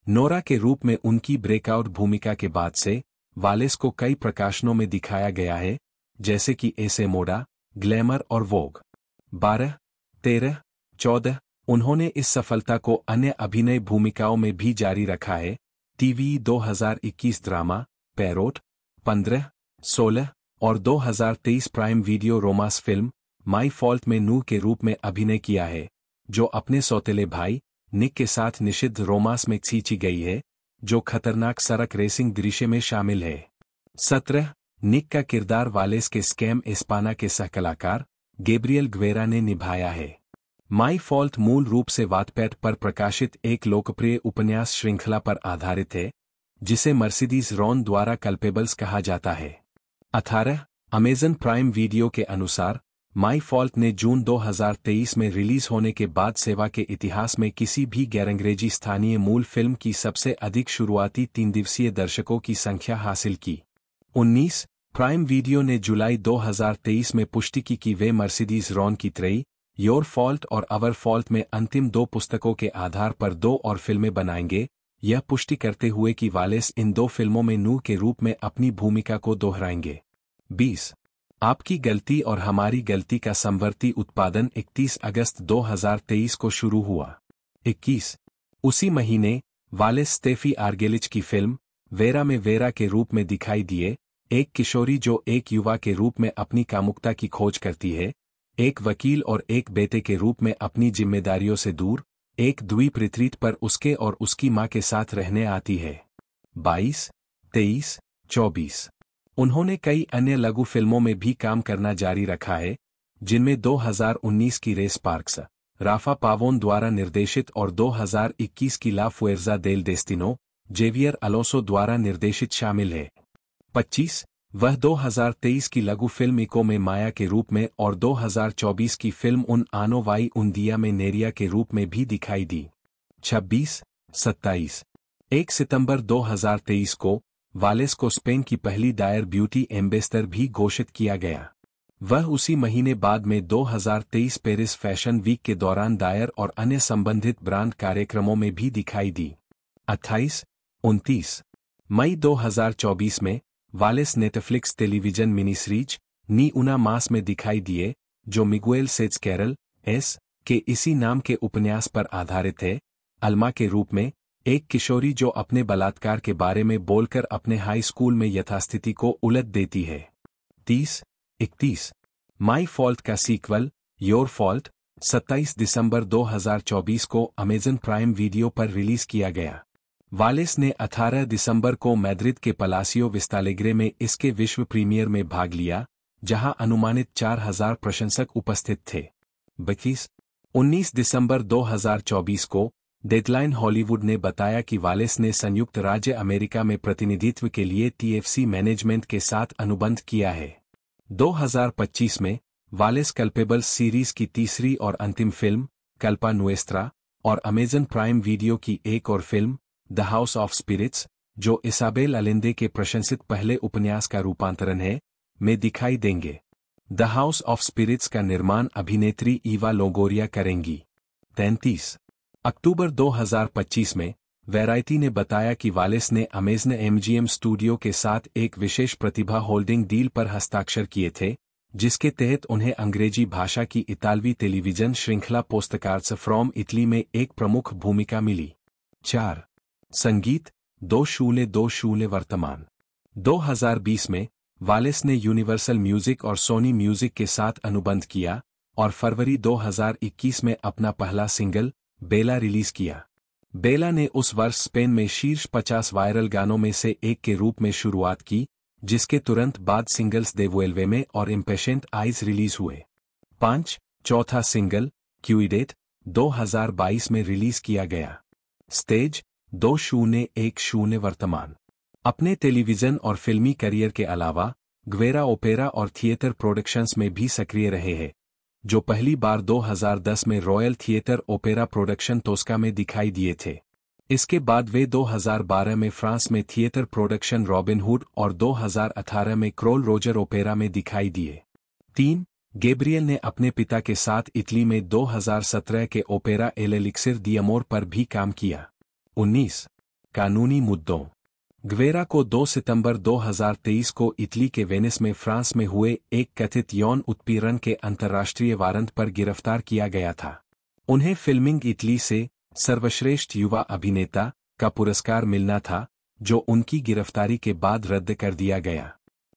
नोरा के रूप में उनकी ब्रेकआउट भूमिका के बाद से वालेस को कई प्रकाशनों में दिखाया गया है, जैसे कि एसे मोडा, ग्लैमर और वोग। 12, 13, 14. उन्होंने इस सफलता को अन्य अभिनय भूमिकाओं में भी जारी रखा है। टीवी 2021 ड्रामा पैरोट, 15, 16 और 2023 prime video romance film my fault में नू के रूप में अभिनय किया है, जो अपने सौतेले भाई निक के साथ निषिद्ध रोमांस में खींची गई है, जो खतरनाक सड़क रेसिंग दृश्य में शामिल है। 17. निक का किरदार वालेस के स्कैम एस्पाना के सहकलाकार गैब्रियल ग्वेरा ने निभाया है। माई फॉल्ट मूल रूप से वाटपैड पर प्रकाशित एक लोकप्रिय उपन्यास श्रृंखला पर आधारित है, जिसे मर्सिडीज रॉन द्वारा कल्पेबल्स कहा जाता है। 18. अमेजन प्राइम वीडियो के अनुसार माई फॉल्ट ने जून 2023 में रिलीज होने के बाद सेवा के इतिहास में किसी भी गैर-अंग्रेजी स्थानीय मूल फिल्म की सबसे अधिक शुरुआती 3 दिवसीय दर्शकों की संख्या हासिल की। 19. प्राइम वीडियो ने जुलाई 2023 में पुष्टि की कि वे मर्सिडीज रॉन की त्रयी, योर फॉल्ट और अवर फॉल्ट में अंतिम 2 पुस्तकों के आधार पर 2 और फिल्में बनाएंगे, यह पुष्टि करते हुए कि वालेस इन 2 फिल्मों में नू के रूप में अपनी भूमिका को दोहराएंगे। 20. आपकी गलती और हमारी गलती का समवर्ती उत्पादन 31 अगस्त 2023 को शुरू हुआ। 21. उसी महीने वालेस स्टेफी आर्गेलिच की फिल्म वेरा में वेरा के रूप में दिखाई दिए, एक किशोरी जो एक युवा के रूप में अपनी कामुकता की खोज करती है, एक वकील और एक बेटे के रूप में अपनी जिम्मेदारियों से दूर, एक द्वीप रिट्रीट पर उसके और उसकी मां के साथ रहने आती है। 22, 23, 24. उन्होंने कई अन्य लघु फिल्मों में भी काम करना जारी रखा है, जिनमें 2019 की रेस पार्क्स, राफा पावोन द्वारा निर्देशित और 2021 की ला फुएर्जा देल डेस्टिनो, जेवियर अलोसो द्वारा निर्देशित शामिल है। 25. वह 2023 की लघु फिल्म इको में माया के रूप में और 2024 की फिल्म उन आनो वाई उन दिया में नेरिया के रूप में भी दिखाई दी। 26, 27. 1 सितंबर 2023 को वालेस को स्पेन की पहली डायर ब्यूटी एम्बेसडर भी घोषित किया गया। वह उसी महीने बाद में 2023 पेरिस फैशन वीक के दौरान डायर और अन्य संबंधित ब्रांड कार्यक्रमों में भी दिखाई दी। 28, 29. मई 2024 में Wallace Netflix television mini series Ni una mas में दिखाई दिए, जो मिगुएल सेज कैरल एस के इसी नाम के उपन्यास पर आधारित है, अल्मा के रूप में, एक किशोरी जो अपने बलात्कार के बारे में बोलकर अपने हाई स्कूल में यथास्थिति को उलट देती है। 30, 31. माई फॉल्ट का सीक्वल योर फॉल्ट 27 दिसंबर 2024 को अमेजन प्राइम वीडियो पर रिलीज किया गया। वालेस ने 18 दिसंबर को मैद्रिद के पलासियो विस्तालेग्रे में इसके विश्व प्रीमियर में भाग लिया, जहां अनुमानित 4000 प्रशंसक उपस्थित थे। 22, 19 दिसंबर 2024 को डेडलाइन हॉलीवुड ने बताया कि वालेस ने संयुक्त राज्य अमेरिका में प्रतिनिधित्व के लिए TFC मैनेजमेंट के साथ अनुबंध किया है। 2025 में वालेस कल्पेबल्स सीरीज की तीसरी और अंतिम फिल्म कल्पा नुएस्त्रा और अमेजन प्राइम वीडियो की एक और film The House of Spirits, जो इसाबेल अलेंदे के प्रशंसित पहले उपन्यास का रूपांतरण है, में दिखाई देंगे। द हाउस ऑफ स्पिरिट्स का निर्माण अभिनेत्री ईवा लोंगोरिया करेंगी। 33. अक्टूबर 2025 में वैरायटी ने बताया कि वालेस ने अमेज़न एमजीएम स्टूडियो के साथ एक विशेष प्रतिभा होल्डिंग डील पर हस्ताक्षर किए थे, जिसके तहत उन्हें अंग्रेजी भाषा की इतालवी टेलीविजन श्रृंखला पोस्टकार्ड्स फ्रॉम इटली में एक प्रमुख भूमिका मिली। 4. संगीत 2 वर्तमान 2020 में वालेस ने यूनिवर्सल म्यूजिक और सोनी म्यूजिक के साथ अनुबंध किया और फरवरी 2021 में अपना पहला सिंगल बेला रिलीज किया। बेला ने उस वर्ष स्पेन में शीर्ष 50 वायरल गानों में से एक के रूप में शुरुआत की, जिसके तुरंत बाद सिंगल्स देवुएल्वे में और इम्पेशेंट आइज रिलीज हुए। 5. चौथा सिंगल क्यूइडेट 2022 में रिलीज किया गया। स्टेज 2010 वर्तमान। अपने टेलीविजन और फिल्मी करियर के अलावा ग्वेरा ओपेरा और थिएटर प्रोडक्शंस में भी सक्रिय रहे हैं, जो पहली बार 2010 में royal theatre opera production Tosca में दिखाई दिए थे। इसके बाद वे 2012 में फ्रांस में थिएटर प्रोडक्शन रॉबिन हुड और 2018 में क्रोल रोजर ओपेरा में दिखाई दिए। 3. गैब्रियल ने अपने पिता के साथ इटली में 2017 के ओपेरा एल एलिक्सिर दी अमोर पर भी काम किया। 19. कानूनी मुद्दों। ग्वेरा को 2 सितंबर 2023 को इटली के वेनिस में फ्रांस में हुए एक कथित यौन उत्पीड़न के अंतर्राष्ट्रीय वारंट पर गिरफ्तार किया गया था। उन्हें फिल्मिंग इटली से सर्वश्रेष्ठ युवा अभिनेता का पुरस्कार मिलना था, जो उनकी गिरफ्तारी के बाद रद्द कर दिया गया।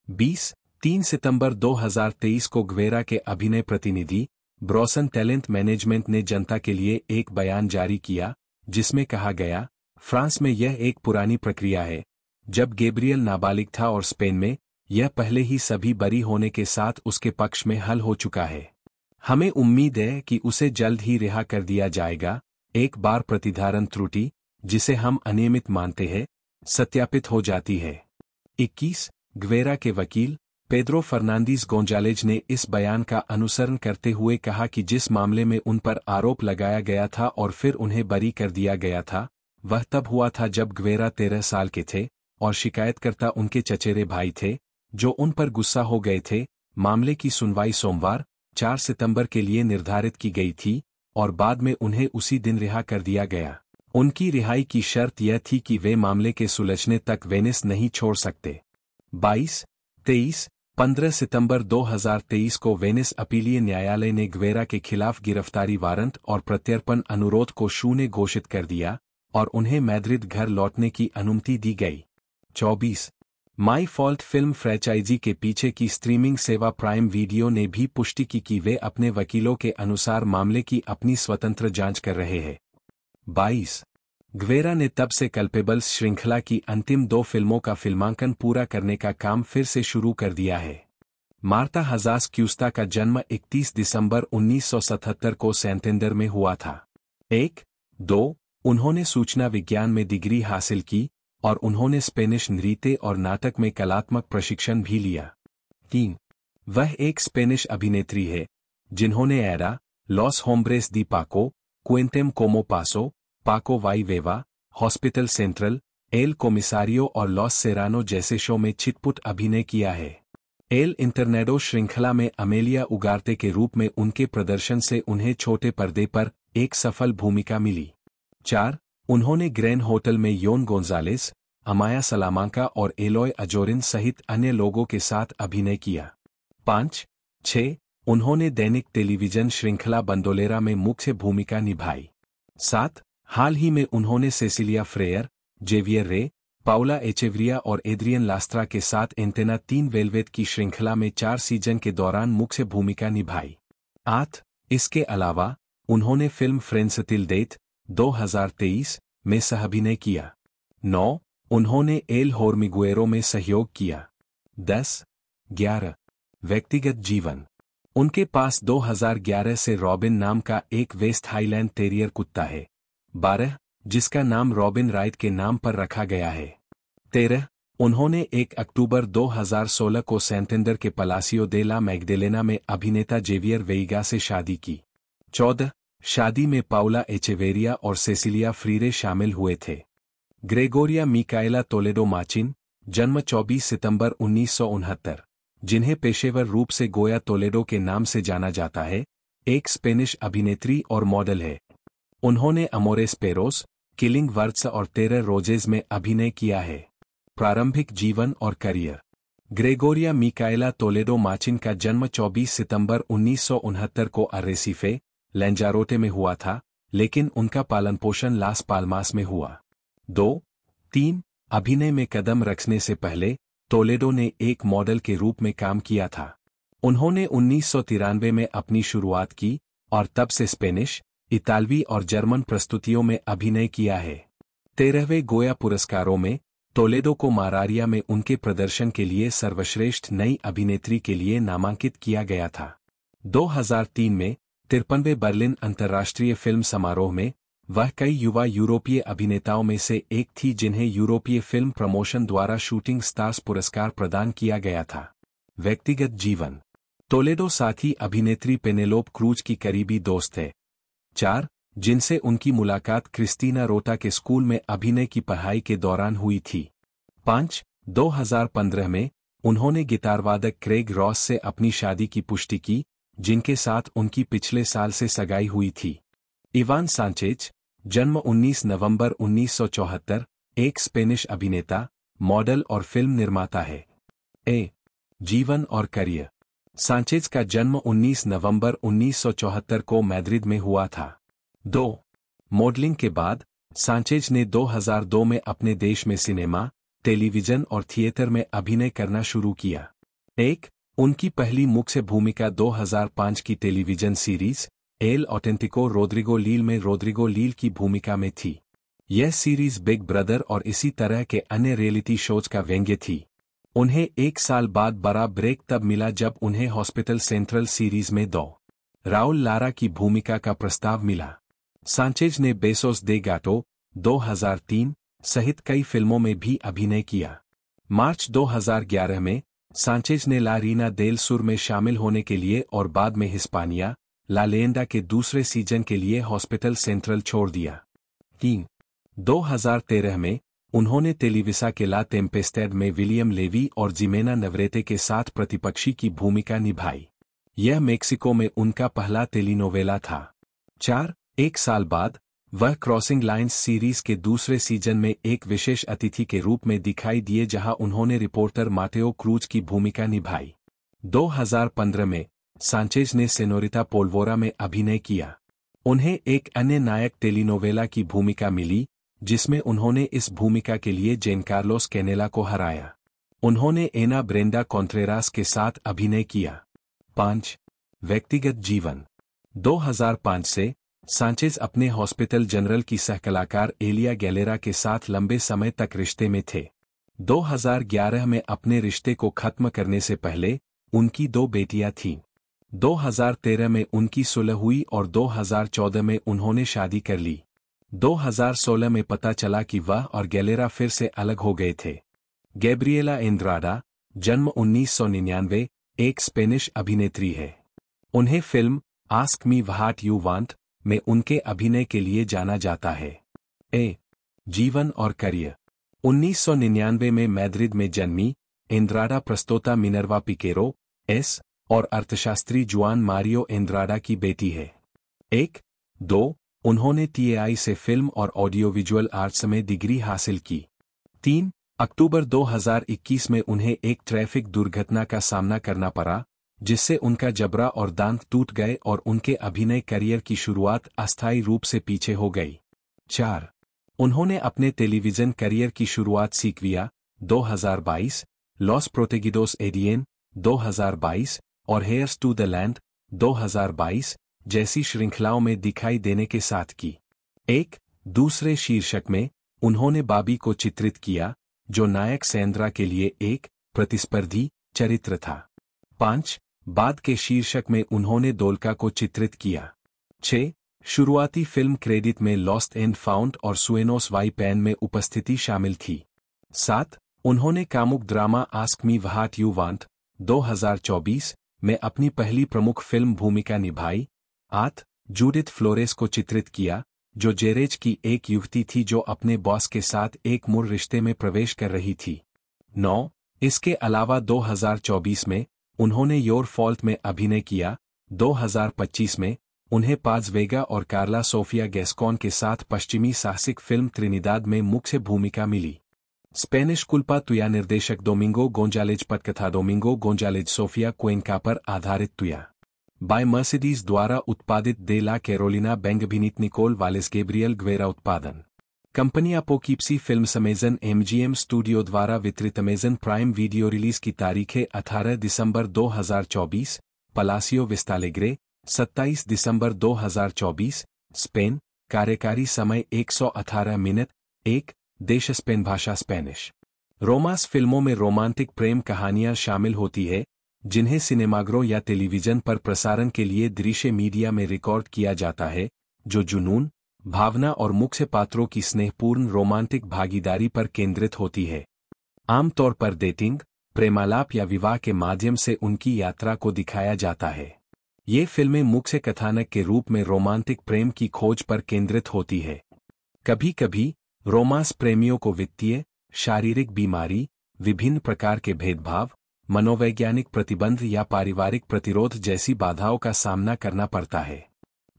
20. 3 सितंबर 2023 को ग्वेरा के अभिनय प्रतिनिधि ब्रॉसन टैलेंट मैनेजमेंट ने जनता के लिए एक बयान जारी किया, जिसमें कहा गया, फ्रांस में यह एक पुरानी प्रक्रिया है, जब गैब्रियल नाबालिग था और स्पेन में यह पहले ही सभी बरी होने के साथ उसके पक्ष में हल हो चुका है। हमें उम्मीद है कि उसे जल्द ही रिहा कर दिया जाएगा, एक बार प्रतिधारण त्रुटि, जिसे हम अनियमित मानते हैं, सत्यापित हो जाती है। 21. ग्वेरा के वकील पेड्रो फर्नांडीज गोंजालेज ने इस बयान का अनुसरण करते हुए कहा कि जिस मामले में उन पर आरोप लगाया गया था और फिर उन्हें बरी कर दिया गया था, वह तब हुआ था जब ग्वेरा 13 साल के थे और शिकायतकर्ता उनके चचेरे भाई थे, जो उन पर गुस्सा हो गए थे। मामले की सुनवाई सोमवार 4 सितंबर के लिए निर्धारित की गई थी और बाद में उन्हें उसी दिन रिहा कर दिया गया। उनकी रिहाई की शर्त यह थी कि वे मामले के सुलझने तक वेनिस नहीं छोड़ सकते। 22, 23, 15 सितंबर 2023 को वेनिस अपीलीय न्यायालय ने ग्वेरा के खिलाफ गिरफ्तारी वारंट और प्रत्यर्पण अनुरोध को शून्य घोषित कर दिया और उन्हें मैड्रिड घर लौटने की अनुमति दी गई। 24. माई फॉल्ट फिल्म फ्रैंचाइजी के पीछे की स्ट्रीमिंग सेवा प्राइम वीडियो ने भी पुष्टि की कि वे अपने वकीलों के अनुसार मामले की अपनी स्वतंत्र जांच कर रहे हैं। 22. ग्वेरा ने तब से कल्पेबल्स श्रृंखला की अंतिम 2 फिल्मों का फिल्मांकन पूरा करने का काम फिर से शुरू कर दिया है। मार्ता हजास क्यूस्टा का जन्म 31 दिसंबर 1977 को सैंटेंडर में हुआ था। 1, 2. उन्होंने सूचना विज्ञान में डिग्री हासिल की और उन्होंने स्पेनिश नृत्य और नाटक में कलात्मक प्रशिक्षण भी लिया। 3. वह एक स्पेनिश अभिनेत्री है जिन्होंने एरा, लॉस होम्ब्रेस दी पाको, क्वेंटेम कोमो पासो, पाको वाई वेवा, हॉस्पिटल सेंट्रल, एल कोमिसारियो और लॉस सेरानो जैसे शो में छिटपुट अभिनय किया है। एल इंटरनेडो श्रृंखला में अमेलिया उगार्ते के रूप में उनके प्रदर्शन से उन्हें छोटे पर्दे पर एक सफल भूमिका मिली। 4. उन्होंने ग्रैंड होटल में योन गोंजालेस, अमाया सलामांका और एलोय अजोरिन सहित अन्य लोगों के साथ अभिनय किया। 5, 6. उन्होंने दैनिक टेलीविजन श्रृंखला बंदोलेरा में मुख्य भूमिका निभाई। 7. हाल ही में उन्होंने सेसिलिया फ्रेयर, जेवियर रे, पाउला एचेवरिया और एड्रियन लास्ट्रा के साथ एंटेना 3 वेलवेट की श्रृंखला में 4 सीजन के दौरान मुख्य भूमिका निभाई। 8. इसके अलावा उन्होंने फिल्म फ्रेंसतिल डेथ 2023 में सह-अभिनय किया। 9. उन्होंने एल होर्मिगुएरो में सहयोग किया। 10. 11. व्यक्तिगत जीवन। उनके पास 2011 से रॉबिन नाम का एक वेस्ट हाईलैंड टेरियर कुत्ता है। 12. जिसका नाम रॉबिन राइट के नाम पर रखा गया है। 13. उन्होंने 1 अक्टूबर 2016 को सैंटेंडर के पलासियो दे ला मैग्डेलेना में अभिनेता जेवियर वेइगा से शादी की। 14. शादी में पाउला एचेवेरिया और सेसिलिया फ्रीरे शामिल हुए थे। ग्रेगोरिया मिकाएला टोलेडो माचिन, जन्म 24 सितंबर 1969, जिन्हें पेशेवर रूप से गोया टोलेडो के नाम से जाना जाता है, एक स्पेनिश अभिनेत्री और मॉडल है। उन्होंने अमोरेस पेरोस, किलिंग वर्ड्स और 13 रोजेज में अभिनय किया है। प्रारंभिक जीवन और करियर। ग्रेगोरिया मिकाएला टोलेडो माचिन का जन्म 24 सितंबर 1969 को अरेसिफे, लैंजारोटे में हुआ था, लेकिन उनका पालन-पोषण लास पाल्मास में हुआ। 2-3 अभिनय में कदम रखने से पहले टोलेडो ने एक मॉडल के रूप में काम किया था। उन्होंने 1993 में अपनी शुरुआत की और तब से स्पेनिश, इतालवी और जर्मन प्रस्तुतियों में अभिनय किया है। 13वें गोया पुरस्कारों में टोलेडो को मारारिया में उनके प्रदर्शन के लिए सर्वश्रेष्ठ नई अभिनेत्री के लिए नामांकित किया गया था। 2003 में 53वें बर्लिन अंतर्राष्ट्रीय फिल्म समारोह में वह कई युवा यूरोपीय अभिनेताओं में से एक थी जिन्हें यूरोपीय फिल्म प्रमोशन द्वारा शूटिंग स्टार्स पुरस्कार प्रदान किया गया था। व्यक्तिगत जीवन। टोलेडो साथी अभिनेत्री पेनेलोप क्रूज की करीबी दोस्त है। 4 जिनसे उनकी मुलाकात क्रिस्टीना रोटा के स्कूल में अभिनय की पढ़ाई के दौरान हुई थी। 5 2015 में उन्होंने गिटारवादक क्रेग रॉस से अपनी शादी की पुष्टि की, जिनके साथ उनकी पिछले साल से सगाई हुई थी। इवान सांचेज, जन्म 19 नवंबर 1974, एक स्पेनिश अभिनेता, मॉडल और फिल्म निर्माता है। जीवन और करियर। सांचेज का जन्म 19 नवंबर 1974 को मैद्रिद में हुआ था। 2 मॉडलिंग के बाद सांचेज ने 2002 में अपने देश में सिनेमा, टेलीविजन और थिएटर में अभिनय करना शुरू किया। 1 उनकी पहली मुख्य भूमिका 2005 की टेलीविजन सीरीज एल ऑटेंटिको रोड्रिगो लील में रोड्रिगो लील की भूमिका में थी। यह सीरीज बिग ब्रदर और इसी तरह के अन्य रियलिटी शोज का व्यंग्य थी। उन्हें 1 साल बाद बड़ा ब्रेक तब मिला जब उन्हें हॉस्पिटल सेंट्रल सीरीज में राउल लारा की भूमिका का प्रस्ताव मिला। सांचेज ने बेसोस दे गाटो 2003 सहित कई फिल्मों में भी अभिनय किया। मार्च 2011 में सांचेज ने ला रीना देल सुर में शामिल होने के लिए और बाद में हिस्पानिया, ला लेंडा के दूसरे सीजन के लिए हॉस्पिटल सेंट्रल छोड़ दिया। 2013 में उन्होंने टेलीविसा के ला टेम्पेस्टेड में विलियम लेवी और जिमेना नवरेते के साथ प्रतिपक्षी की भूमिका निभाई। यह मेक्सिको में उनका पहला टेलीनोवेला था। 1 साल बाद वह क्रॉसिंग लाइन्स सीरीज के दूसरे सीजन में एक विशेष अतिथि के रूप में दिखाई दिए जहां उन्होंने रिपोर्टर माटेओ क्रूज की भूमिका निभाई। 2015 में सांचेज ने सेनोरिटा पोल्वोरा में अभिनय किया। उन्हें एक अन्य नायक टेलीनोवेला की भूमिका मिली, जिसमें उन्होंने इस भूमिका के लिए जेन कार्लोस कैनेला को हराया। उन्होंने एना ब्रेंडा कॉन्ट्रेरास के साथ अभिनय किया। 5 व्यक्तिगत जीवन। 2005 से सांचेज अपने हॉस्पिटल जनरल की सहकलाकार एलिया गैलेरा के साथ लंबे समय तक रिश्ते में थे। 2011 में अपने रिश्ते को खत्म करने से पहले उनकी 2 बेटियां थीं। 2013 में उनकी सुलह हुई और 2014 में उन्होंने शादी कर ली। 2016 में पता चला कि वह और गैलेरा फिर से अलग हो गए थे। गैब्रिएला एंड्राडा, जन्म 1999, एक स्पेनिश अभिनेत्री है। उन्हें film ask me what you want में उनके अभिनय के लिए जाना जाता है। जीवन और करियर। 1999 में मैद्रिद में जन्मी एंड्राडा प्रस्तोता मिनर्वा पिकेरो एस और अर्थशास्त्री जुआन मारियो एंड्राडा की बेटी है। 1-2 उन्होंने टीएआई से फिल्म और ऑडियो विजुअल आर्ट्स में डिग्री हासिल की। 3 अक्टूबर 2021 में उन्हें एक ट्रैफिक दुर्घटना का सामना करना पड़ा, जिससे उनका जबड़ा और दांत टूट गए और उनके अभिनय करियर की शुरुआत अस्थायी रूप से पीछे हो गई। 4 उन्होंने अपने टेलीविजन करियर की शुरुआत सीक्विया 2022, लॉस प्रोटेगिडोस एडियन 2022 और हेयर्स टू द लैंड 2022 जैसी श्रृंखलाओं में दिखाई देने के साथ की। 1 दूसरे शीर्षक में उन्होंने बाबी को चित्रित किया, जो नायक सेंद्रा के लिए एक प्रतिस्पर्धी चरित्र था। 5 बाद के शीर्षक में उन्होंने दोल्का को चित्रित किया। 6 शुरुआती फिल्म क्रेडिट में लॉस्ट एंड फाउंड और सुएनोस वाई पैन में उपस्थिति शामिल थी। 7 उन्होंने कामुक drama ask me what you want 2024 में अपनी पहली प्रमुख फिल्म भूमिका निभाई। 8 जूडिथ फ्लोरेस को चित्रित किया, जो जेरेज की एक युवती थी जो अपने बॉस के साथ एक मूल रिश्ते में प्रवेश कर रही थी। 9 इसके अलावा 2024 में उन्होंने योर फॉल्ट में अभिनय किया। 2025 में उन्हें पाज वेगा और कार्ला सोफिया गैस्कॉन के साथ पश्चिमी साहसिक फिल्म त्रिनिदाद में मुख्य भूमिका मिली। स्पेनिश कुल्पा तुया निर्देशक डोमिंगो गोंजालेज पटकथा डोमिंगो गोंजालेज सोफिया क्वेंका पर आधारित तुया बाय मर्सिडीज द्वारा उत्पादित दे ला कैरोलिना बेंगभिनीत निकोल वालेस गैब्रियल ग्वेरा उत्पादन company Poughkeepsie films Amazon MGM studio द्वारा वितरित अमेजन प्राइम वीडियो रिलीज की तारीखें 18 दिसंबर 2024, पलासियो विस्तालेग्रे 27 दिसंबर 2024, स्पेन, कार्यकारी समय 118 मिनट, 1, देश स्पेन, भाषा स्पेनिश। रोमांस फिल्मों में रोमांटिक प्रेम कहानियां शामिल होती है जिन्हें सिनेमाग्रो या टेलीविजन पर प्रसारण के लिए दृश्य मीडिया में रिकॉर्ड किया जाता है, जो जुनून, भावना और मुख्य पात्रों की स्नेहपूर्ण रोमांटिक भागीदारी पर केंद्रित होती है। आमतौर पर डेटिंग, प्रेमालाप या विवाह के माध्यम से उनकी यात्रा को दिखाया जाता है। ये फिल्में मुख्य कथानक के रूप में रोमांटिक प्रेम की खोज पर केंद्रित होती है। कभी कभी रोमांस प्रेमियों को वित्तीय, शारीरिक बीमारी, विभिन्न प्रकार के भेदभाव, मनोवैज्ञानिक प्रतिबंध या पारिवारिक प्रतिरोध जैसी बाधाओं का सामना करना पड़ता है।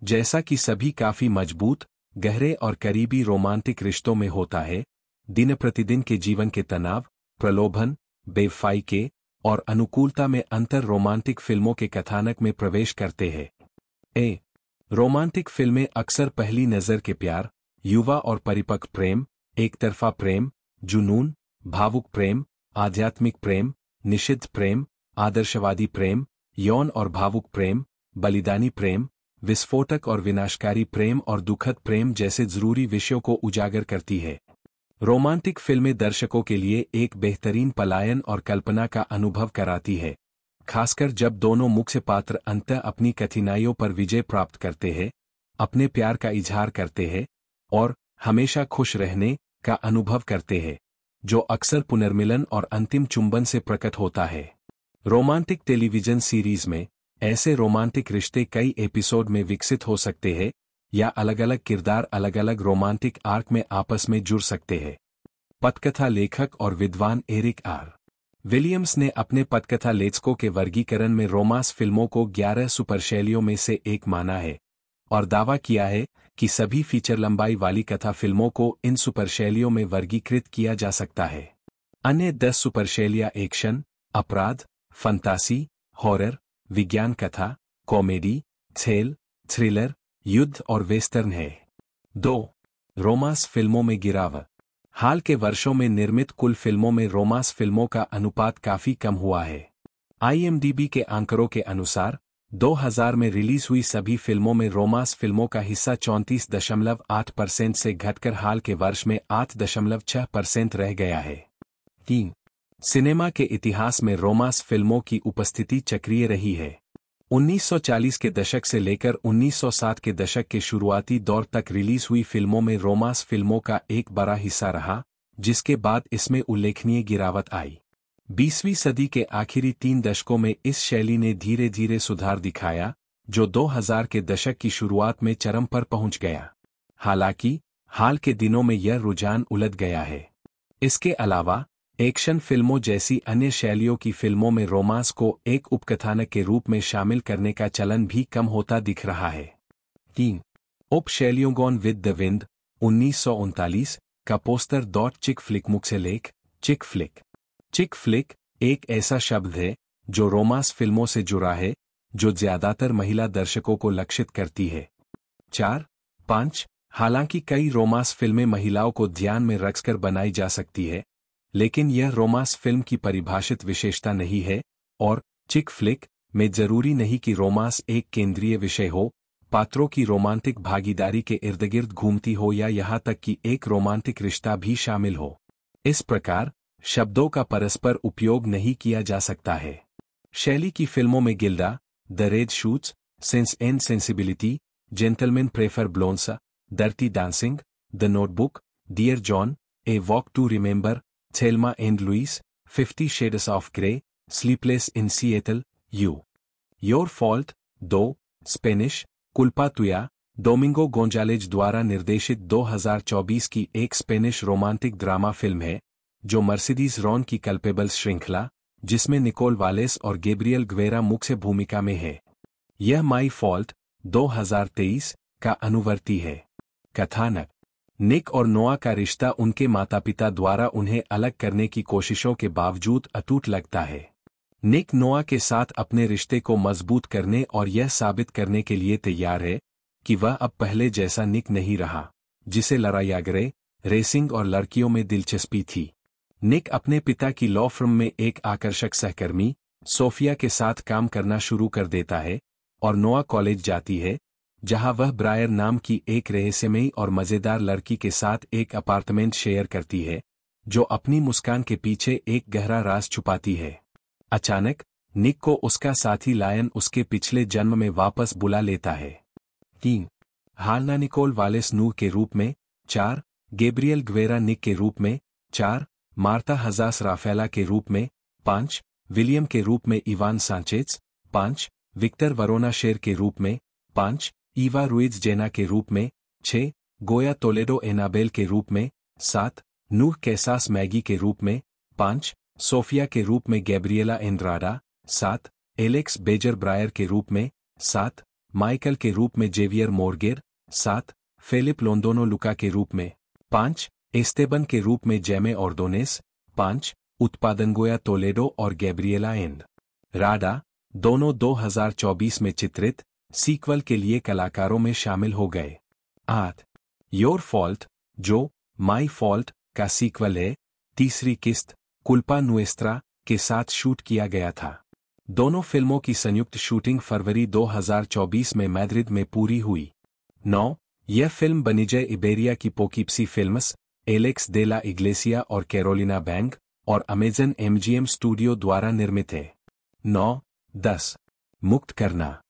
जैसा कि सभी काफी मजबूत, गहरे और करीबी रोमांटिक रिश्तों में होता है, दिन प्रतिदिन के जीवन के तनाव, प्रलोभन, बेवफाई के और अनुकूलता में अंतर रोमांटिक फिल्मों के कथानक में प्रवेश करते हैं। रोमांटिक फिल्में अक्सर पहली नजर के प्यार, युवा और परिपक्व प्रेम, एकतरफा प्रेम, जुनून, भावुक प्रेम, आध्यात्मिक प्रेम, निषिद्ध प्रेम, आदर्शवादी प्रेम, यौन और भावुक प्रेम, बलिदानी प्रेम, विस्फोटक और विनाशकारी प्रेम और दुखद प्रेम जैसे जरूरी विषयों को उजागर करती है। रोमांटिक फिल्में दर्शकों के लिए एक बेहतरीन पलायन और कल्पना का अनुभव कराती है, खासकर जब दोनों मुख्य पात्र अंततः अपनी कठिनाइयों पर विजय प्राप्त करते हैं, अपने प्यार का इजहार करते हैं और हमेशा खुश रहने का अनुभव करते हैं, जो अक्सर पुनर्मिलन और अंतिम चुंबन से प्रकट होता है। रोमांटिक टेलीविजन सीरीज में ऐसे रोमांटिक रिश्ते कई एपिसोड में विकसित हो सकते हैं या अलग अलग किरदार अलग अलग रोमांटिक आर्क में आपस में जुड़ सकते हैं। पटकथा लेखक और विद्वान एरिक आर. विलियम्स ने अपने पटकथा लेखकों के वर्गीकरण में रोमांस फिल्मों को 11 सुपरशैलियों में से एक माना है और दावा किया है कि सभी फीचर लंबाई वाली कथा फिल्मों को इन सुपरशैलियों में वर्गीकृत किया जा सकता है। अन्य 10 सुपरशैलियां एक्शन, अपराध, फंतासी, हॉरर, विज्ञान कथा, कॉमेडी, खेल, थ्रिलर, युद्ध और वेस्टर्न है। 2. रोमांस फिल्मों में गिरावट। हाल के वर्षों में निर्मित कुल फिल्मों में रोमांस फिल्मों का अनुपात काफी कम हुआ है। IMDb के आंकड़ों के अनुसार 2000 में रिलीज हुई सभी फिल्मों में रोमांस फिल्मों का हिस्सा 34.8% से घटकर हाल के वर्ष में 8.6% रह गया है। 3. सिनेमा के इतिहास में रोमांस फिल्मों की उपस्थिति चक्रीय रही है। 1940 के दशक से लेकर 1960 के दशक के शुरुआती दौर तक रिलीज हुई फिल्मों में रोमांस फिल्मों का एक बड़ा हिस्सा रहा, जिसके बाद इसमें उल्लेखनीय गिरावट आई। 20वीं सदी के आखिरी 3 दशकों में इस शैली ने धीरे धीरे सुधार दिखाया, जो 2000 के दशक की शुरुआत में चरम पर पहुंच गया। हालांकि हाल के दिनों में यह रुझान उलट गया है। इसके अलावा एक्शन फिल्मों जैसी अन्य शैलियों की फिल्मों में रोमांस को एक उपकथानक के रूप में शामिल करने का चलन भी कम होता दिख रहा है। 3. उप शैलियों गॉन विद द विंड 1939 का पोस्टर. चिक फ्लिक. मुख्य लेख. चिक फ्लिक. चिक फ्लिक एक ऐसा शब्द है जो रोमांस फिल्मों से जुड़ा है, जो ज्यादातर महिला दर्शकों को लक्षित करती है। 4. 5. हालांकि कई रोमांस फिल्में महिलाओं को ध्यान में रखकर बनाई जा सकती है, लेकिन यह रोमांस फिल्म की परिभाषित विशेषता नहीं है और चिक फ्लिक में जरूरी नहीं कि रोमांस एक केंद्रीय विषय हो, पात्रों की रोमांटिक भागीदारी के इर्दगिर्द घूमती हो या यहाँ तक कि एक रोमांटिक रिश्ता भी शामिल हो। इस प्रकार शब्दों का परस्पर उपयोग नहीं किया जा सकता है। शैली की फिल्मों में गिल्डा, द रेड शूट्स, sense and sensibility, gentlemen prefer blondes, dirty dancing, the notebook, dear John, a walk to remember, Thelma and Louise, 50 shades of grey, sleepless in Seattle, your fault, 2, Spanish, Culpa Tuya, Domingo Gonzalez द्वारा निर्देशित 2024 की एक Spanish romantic drama film है, जो Mercedes Ron की कल्पेबल्स श्रृंखला, जिसमें Nicol wireless और गैब्रियल ग्वेरा मुख्य भूमिका में है। यह माई फॉल्ट 2023 का अनुवर्ती है। कथानक: निक और नोआ का रिश्ता उनके माता पिता द्वारा उन्हें अलग करने की कोशिशों के बावजूद अटूट लगता है। निक नोआ के साथ अपने रिश्ते को मजबूत करने और यह साबित करने के लिए तैयार है कि वह अब पहले जैसा निक नहीं रहा, जिसे लड़ाई, रेसिंग और लड़कियों में दिलचस्पी थी। निक अपने पिता की लॉ फर्म में एक आकर्षक सहकर्मी सोफिया के साथ काम करना शुरू कर देता है और नोआ कॉलेज जाती है, जहां वह ब्रायर नाम की एक रहस्यमयी और मजेदार लड़की के साथ एक अपार्टमेंट शेयर करती है, जो अपनी मुस्कान के पीछे एक गहरा राज छुपाती है। अचानक निक को उसका साथी लायन उसके पिछले जन्म में वापस बुला लेता है। 3. हालना निकोल वालेस नूह के रूप में। 4. गैब्रियल ग्वेरा निक के रूप में। 4. मार्ता हजास राफेला के रूप में। 5. विलियम के रूप में इवान सांचेज। 5. विक्टर वरोना शेर के रूप में। 5. ईवा रुइज जेना के रूप में। 6. गोया टोलेडो एनाबेल के रूप में। 7. नूह कैसास मैगी के रूप में। 5. सोफिया के रूप में गैब्रिएला एंड्राडा। 7. एलेक्स बेजर ब्रायर के रूप में। 7. माइकल के रूप में जेवियर मोर्गेर। 7. फेलिप लोंदोनो लुका के रूप में। 5. एस्तेबन के रूप में जेमे ऑर्डोनेस। 5. उत्पादन गोया टोलेडो और गैब्रिएला एंड राडा दोनों 2024 में चित्रित सीक्वल के लिए कलाकारों में शामिल हो गए। 8. योर फॉल्ट, जो माई फॉल्ट का सीक्वल है, तीसरी किस्त कुल्पा नुएस्त्रा के साथ शूट किया गया था। दोनों फिल्मों की संयुक्त शूटिंग फरवरी 2024 में मैद्रिद में पूरी हुई। 9. यह फिल्म बनिजे इबेरिया की पोकीप्सी films, Alex de la Iglesia और कैरोलिना बैंग और अमेजन MGM स्टूडियो द्वारा निर्मित है। 9. 10. मुक्त करना।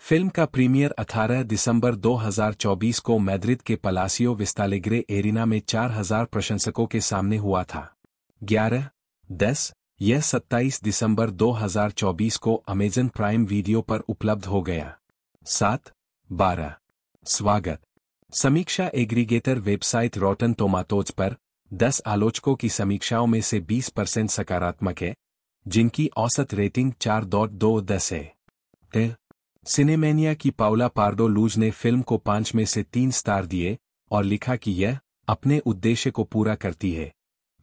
फिल्म का प्रीमियर 18 दिसंबर 2024 को मैद्रिद के पलासियो विस्तालेग्रे एरिना में 4000 प्रशंसकों के सामने हुआ था। 11. 10. यह 27 दिसंबर 2024 को अमेजन प्राइम वीडियो पर उपलब्ध हो गया। 7. 12. स्वागत। समीक्षा एग्रीगेटर वेबसाइट रॉटन टोमाटोज पर 10 आलोचकों की समीक्षाओं में से 20% सकारात्मक है, जिनकी औसत रेटिंग 4.2 है। सिनेमेनिया की पाउला पार्डो लूज ने फिल्म को 5 में से 3 स्टार दिए और लिखा कि यह अपने उद्देश्य को पूरा करती है,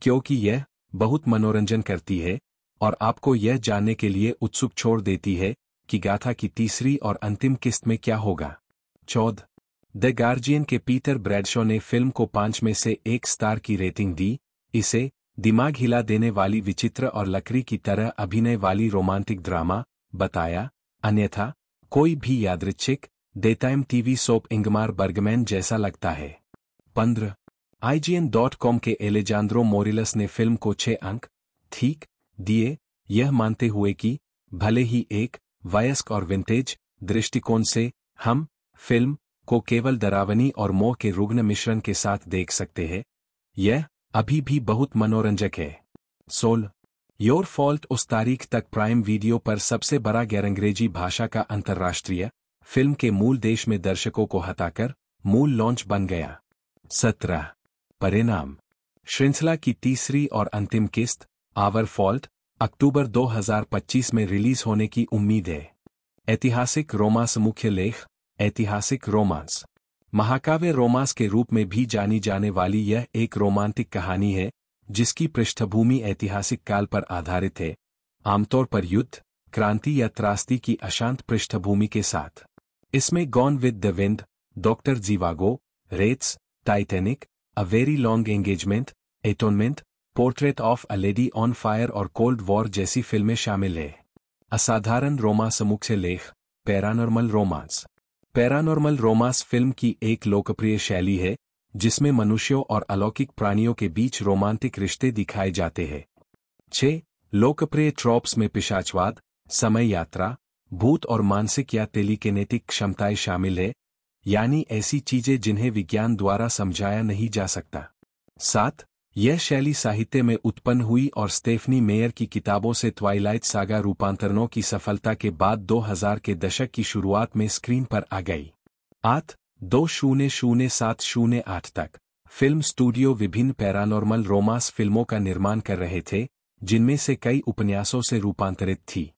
क्योंकि यह बहुत मनोरंजन करती है और आपको यह जानने के लिए उत्सुक छोड़ देती है कि गाथा की तीसरी और अंतिम किस्त में क्या होगा। 14. द गार्जियन के पीटर ब्रैडशॉ ने फिल्म को 5 में से 1 स्टार की रेटिंग दी। इसे दिमाग हिला देने वाली विचित्र और लकड़ी की तरह अभिनय वाली रोमांटिक ड्रामा बताया, अन्यथा कोई भी यादृच्छिक daytime TV soap Ingmar Burgman जैसा लगता है। 15. IGN.com के एलेजांद्रो मोरिलस ने फिल्म को 6 अंक ठीक दिए, यह मानते हुए कि भले ही एक वयस्क और विंटेज दृष्टिकोण से हम फिल्म को केवल डरावनी और मोह के रुग्ण मिश्रण के साथ देख सकते हैं, यह अभी भी बहुत मनोरंजक है। 16. योर फॉल्ट उस तारीख तक प्राइम वीडियो पर सबसे बड़ा गैरअंग्रेजी भाषा का अंतर्राष्ट्रीय फिल्म के मूल देश में दर्शकों को हटाकर मूल लॉन्च बन गया। 17. परिणाम। श्रृंखला की तीसरी और अंतिम किस्त आवर फॉल्ट अक्टूबर 2025 में रिलीज होने की उम्मीद है। ऐतिहासिक रोमांस। मुख्य लेख। ऐतिहासिक रोमांस। महाकाव्य रोमांस के रूप में भी जानी जाने वाली यह एक रोमांटिक कहानी है जिसकी पृष्ठभूमि ऐतिहासिक काल पर आधारित है, आमतौर पर युद्ध, क्रांति या त्रासदी की अशांत पृष्ठभूमि के साथ। इसमें Gone with the Wind, doctor Zhivago, Reds, Titanic, a very long engagement, Atonement, portrait of a lady on fire और कोल्ड वॉर जैसी फिल्में शामिल हैं। असाधारण रोमांस। मुख्य लेख। Paranormal romance. Paranormal romance film की एक लोकप्रिय शैली है जिसमें मनुष्यों और अलौकिक प्राणियों के बीच रोमांटिक रिश्ते दिखाए जाते हैं। 6 लोकप्रिय ट्रॉप्स में पिशाचवाद, समय यात्रा, भूत और मानसिक या टेलीकिनेटिक क्षमताएं शामिल है, यानी ऐसी चीजें जिन्हें विज्ञान द्वारा समझाया नहीं जा सकता। 7 यह शैली साहित्य में उत्पन्न हुई और स्टेफनी मेयर की किताबों से ट्वाइलाइट सागा रूपांतरणों की सफलता के बाद 2000 के दशक की शुरुआत में स्क्रीन पर आ गई। 8 2007-08 तक फिल्म स्टूडियो विभिन्न पैरानॉर्मल रोमांस फिल्मों का निर्माण कर रहे थे, जिनमें से कई उपन्यासों से रूपांतरित थी।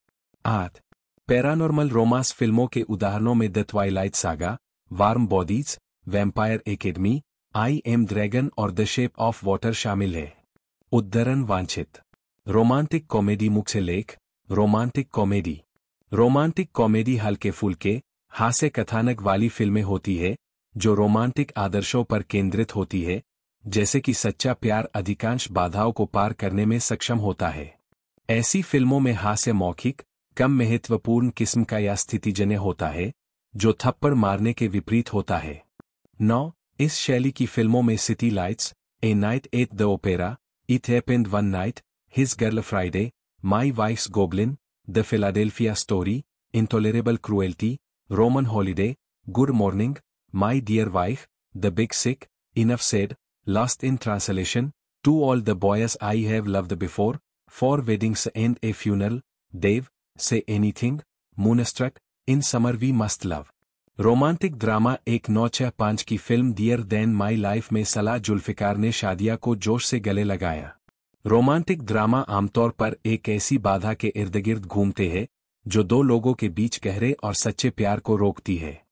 8 पैरानॉर्मल रोमांस फिल्मों के उदाहरणों में the Twilight saga, warm bodies, vampire academy, I am dragon और द शेप ऑफ वाटर शामिल है। उद्धरण वांछित। रोमांटिक कॉमेडी मुख्य लेख। Romantic comedy. रोमांटिक कॉमेडी हल्के फुल्के हास्य कथानक वाली फिल्में होती है जो रोमांटिक आदर्शों पर केंद्रित होती है, जैसे कि सच्चा प्यार अधिकांश बाधाओं को पार करने में सक्षम होता है। ऐसी फिल्मों में हास्य मौखिक, कम महत्वपूर्ण किस्म का या स्थितिजन्य होता है, जो थप्पड़ मारने के विपरीत होता है। 9. इस शैली की फिल्मों में city lights, a night at the opera, it happened one night, his girl Friday, my wife's goblin, the Philadelphia story, intolerable cruelty, Roman holiday, good morning, my dear wife, the big sick, enough said, lost in translation, to all the boys I have loved before, four weddings and a funeral, Dave, say anything, moonstruck, in summer we must love. Romantic drama. एक 965 की film dear Than My life में सलाह जुल्फिकार ने शादिया को जोश से गले लगाया। रोमांटिक ड्रामा आमतौर पर एक ऐसी बाधा के इर्दगिर्द घूमते हैं जो दो लोगों के बीच गहरे और सच्चे प्यार को रोकती है।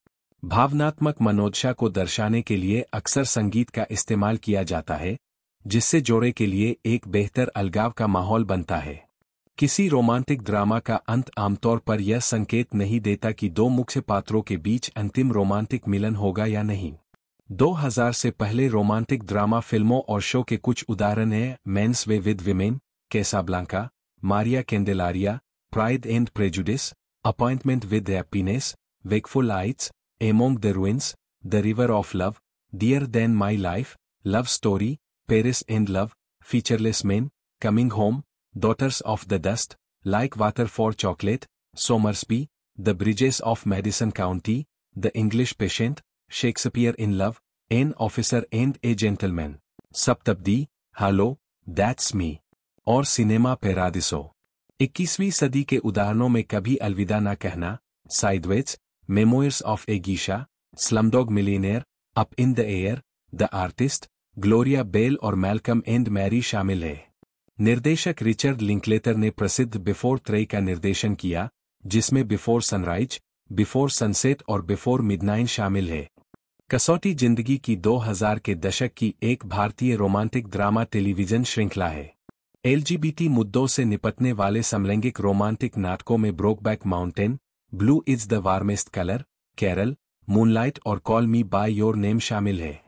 भावनात्मक मनोदशा को दर्शाने के लिए अक्सर संगीत का इस्तेमाल किया जाता है, जिससे जोड़े के लिए एक बेहतर अलगाव का माहौल बनता है। किसी रोमांटिक ड्रामा का अंत आमतौर पर यह संकेत नहीं देता कि दो मुख्य पात्रों के बीच अंतिम रोमांटिक मिलन होगा या नहीं। 2000 से पहले रोमांटिक ड्रामा फिल्मों और शो के कुछ उदाहरण हैं: Men's Way with Women, Casablanca, Maria Candelaria, Pride and Prejudice, Appointment with Happiness, Wakeful Eyes, Among the Ruins, The River of Love, Dear Than My Life, Love Story, Paris and Love, Featureless Man, Coming Home, Daughters of the Dust, Like Water for Chocolate, Somersby, The Bridges of Madison County, The English Patient, Shakespeare in Love, An Officer and a Gentleman, Saptapadi, Hello, That's Me, और Cinema Paradiso. 21वीं सदी के उदाहरणों में Kabhi Alvida Na Kehna, Sideways, Memoirs of a Geisha, Slumdog Millionaire, Up in the Air, The Artist, Gloria Bell और Malcolm and Marie शामिल है। निर्देशक रिचर्ड लिंकलेटर ने प्रसिद्ध बिफोर त्रय का निर्देशन किया, जिसमें बिफोर सनराइज, बिफोर सनसेट और बिफोर मिडनाइट शामिल है। कसौटी जिंदगी की 2000 के दशक की एक भारतीय रोमांटिक ड्रामा टेलीविजन श्रृंखला है। एलजीबीटी मुद्दों से निपटने वाले समलैंगिक रोमांटिक नाटकों में brokeback mountain, blue is the warmest colour, Carol, moonlight और call me by your name शामिल है।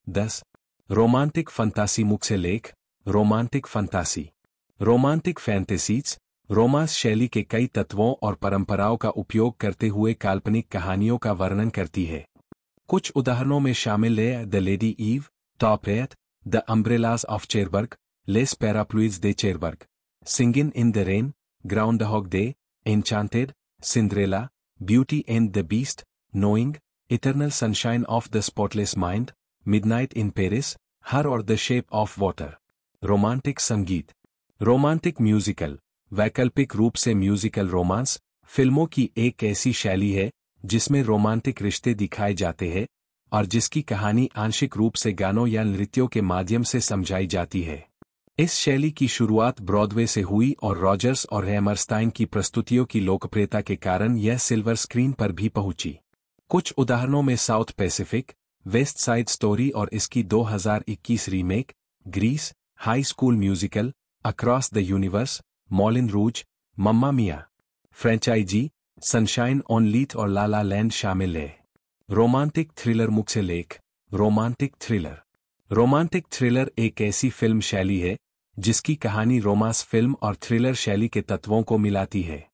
10. रोमांटिक फंतासी मुख्य लेख। रोमांटिक फंतासी। रोमांटिक फैंटेसीज रोमांस शैली के कई तत्वों और परंपराओं का उपयोग करते हुए काल्पनिक कहानियों का वर्णन करती है। कुछ उदाहरणों में शामिल है the lady Eve, top hat, the umbrellas of Cherbourg, les parapluies de Cherbourg, singin' in the rain, groundhog day, enchanted, Cinderella, beauty and the beast, knowing, eternal sunshine of the spotless mind, midnight in Paris, her और the shape of water. Romantic संगीत। Romantic musical वैकल्पिक रूप से musical romance फिल्मों की एक ऐसी शैली है जिसमें रोमांटिक रिश्ते दिखाए जाते हैं और जिसकी कहानी आंशिक रूप से गानों या नृत्यों के माध्यम से समझाई जाती है। इस शैली की शुरुआत ब्रॉडवे से हुई और रॉजर्स और हैमरस्टाइन की प्रस्तुतियों की लोकप्रियता के कारण यह सिल्वर स्क्रीन पर भी पहुंची। कुछ उदाहरणों में south Pacific, west side story और इसकी 2021 remake, grease, high school musical, across the universe, Moulin Rouge, Mamma Mia, franchise, sunshine on Leith और ला ला लैंड शामिल है। रोमांटिक थ्रिलर मुख्य लेख। Romantic thriller. रोमांटिक थ्रिलर एक ऐसी फिल्म शैली है जिसकी कहानी रोमांस फिल्म और थ्रिलर शैली के तत्वों को मिलाती है।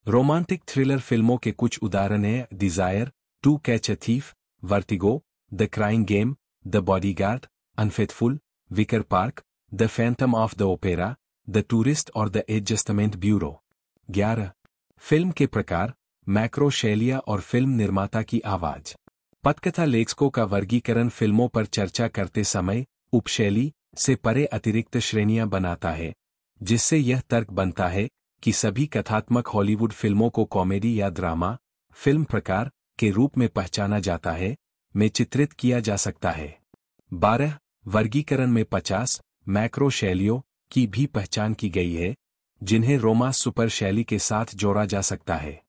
रोमांटिक थ्रिलर फिल्मों के कुछ उदाहरण हैं Desire, To Catch a Thief, Vertigo, The Crying Game, The Bodyguard, Unfaithful, Wicker Park, The Phantom of the Opera, The Tourist और द एडजस्टमेंट ब्यूरो। 11. फिल्म के प्रकार, मैक्रो शैलियाँ और फिल्म निर्माता की आवाज। पटकथा लेखकों का वर्गीकरण फिल्मों पर चर्चा करते समय उपशैली से परे अतिरिक्त श्रेणियां बनाता है, जिससे यह तर्क बनता है कि सभी कथात्मक हॉलीवुड फिल्मों को कॉमेडी या ड्रामा फिल्म प्रकार के रूप में पहचाना जाता है में चित्रित किया जा सकता है। 12. वर्गीकरण में 50 मैक्रो शैलियों की भी पहचान की गई है, जिन्हें रोमांस सुपर शैली के साथ जोड़ा जा सकता है।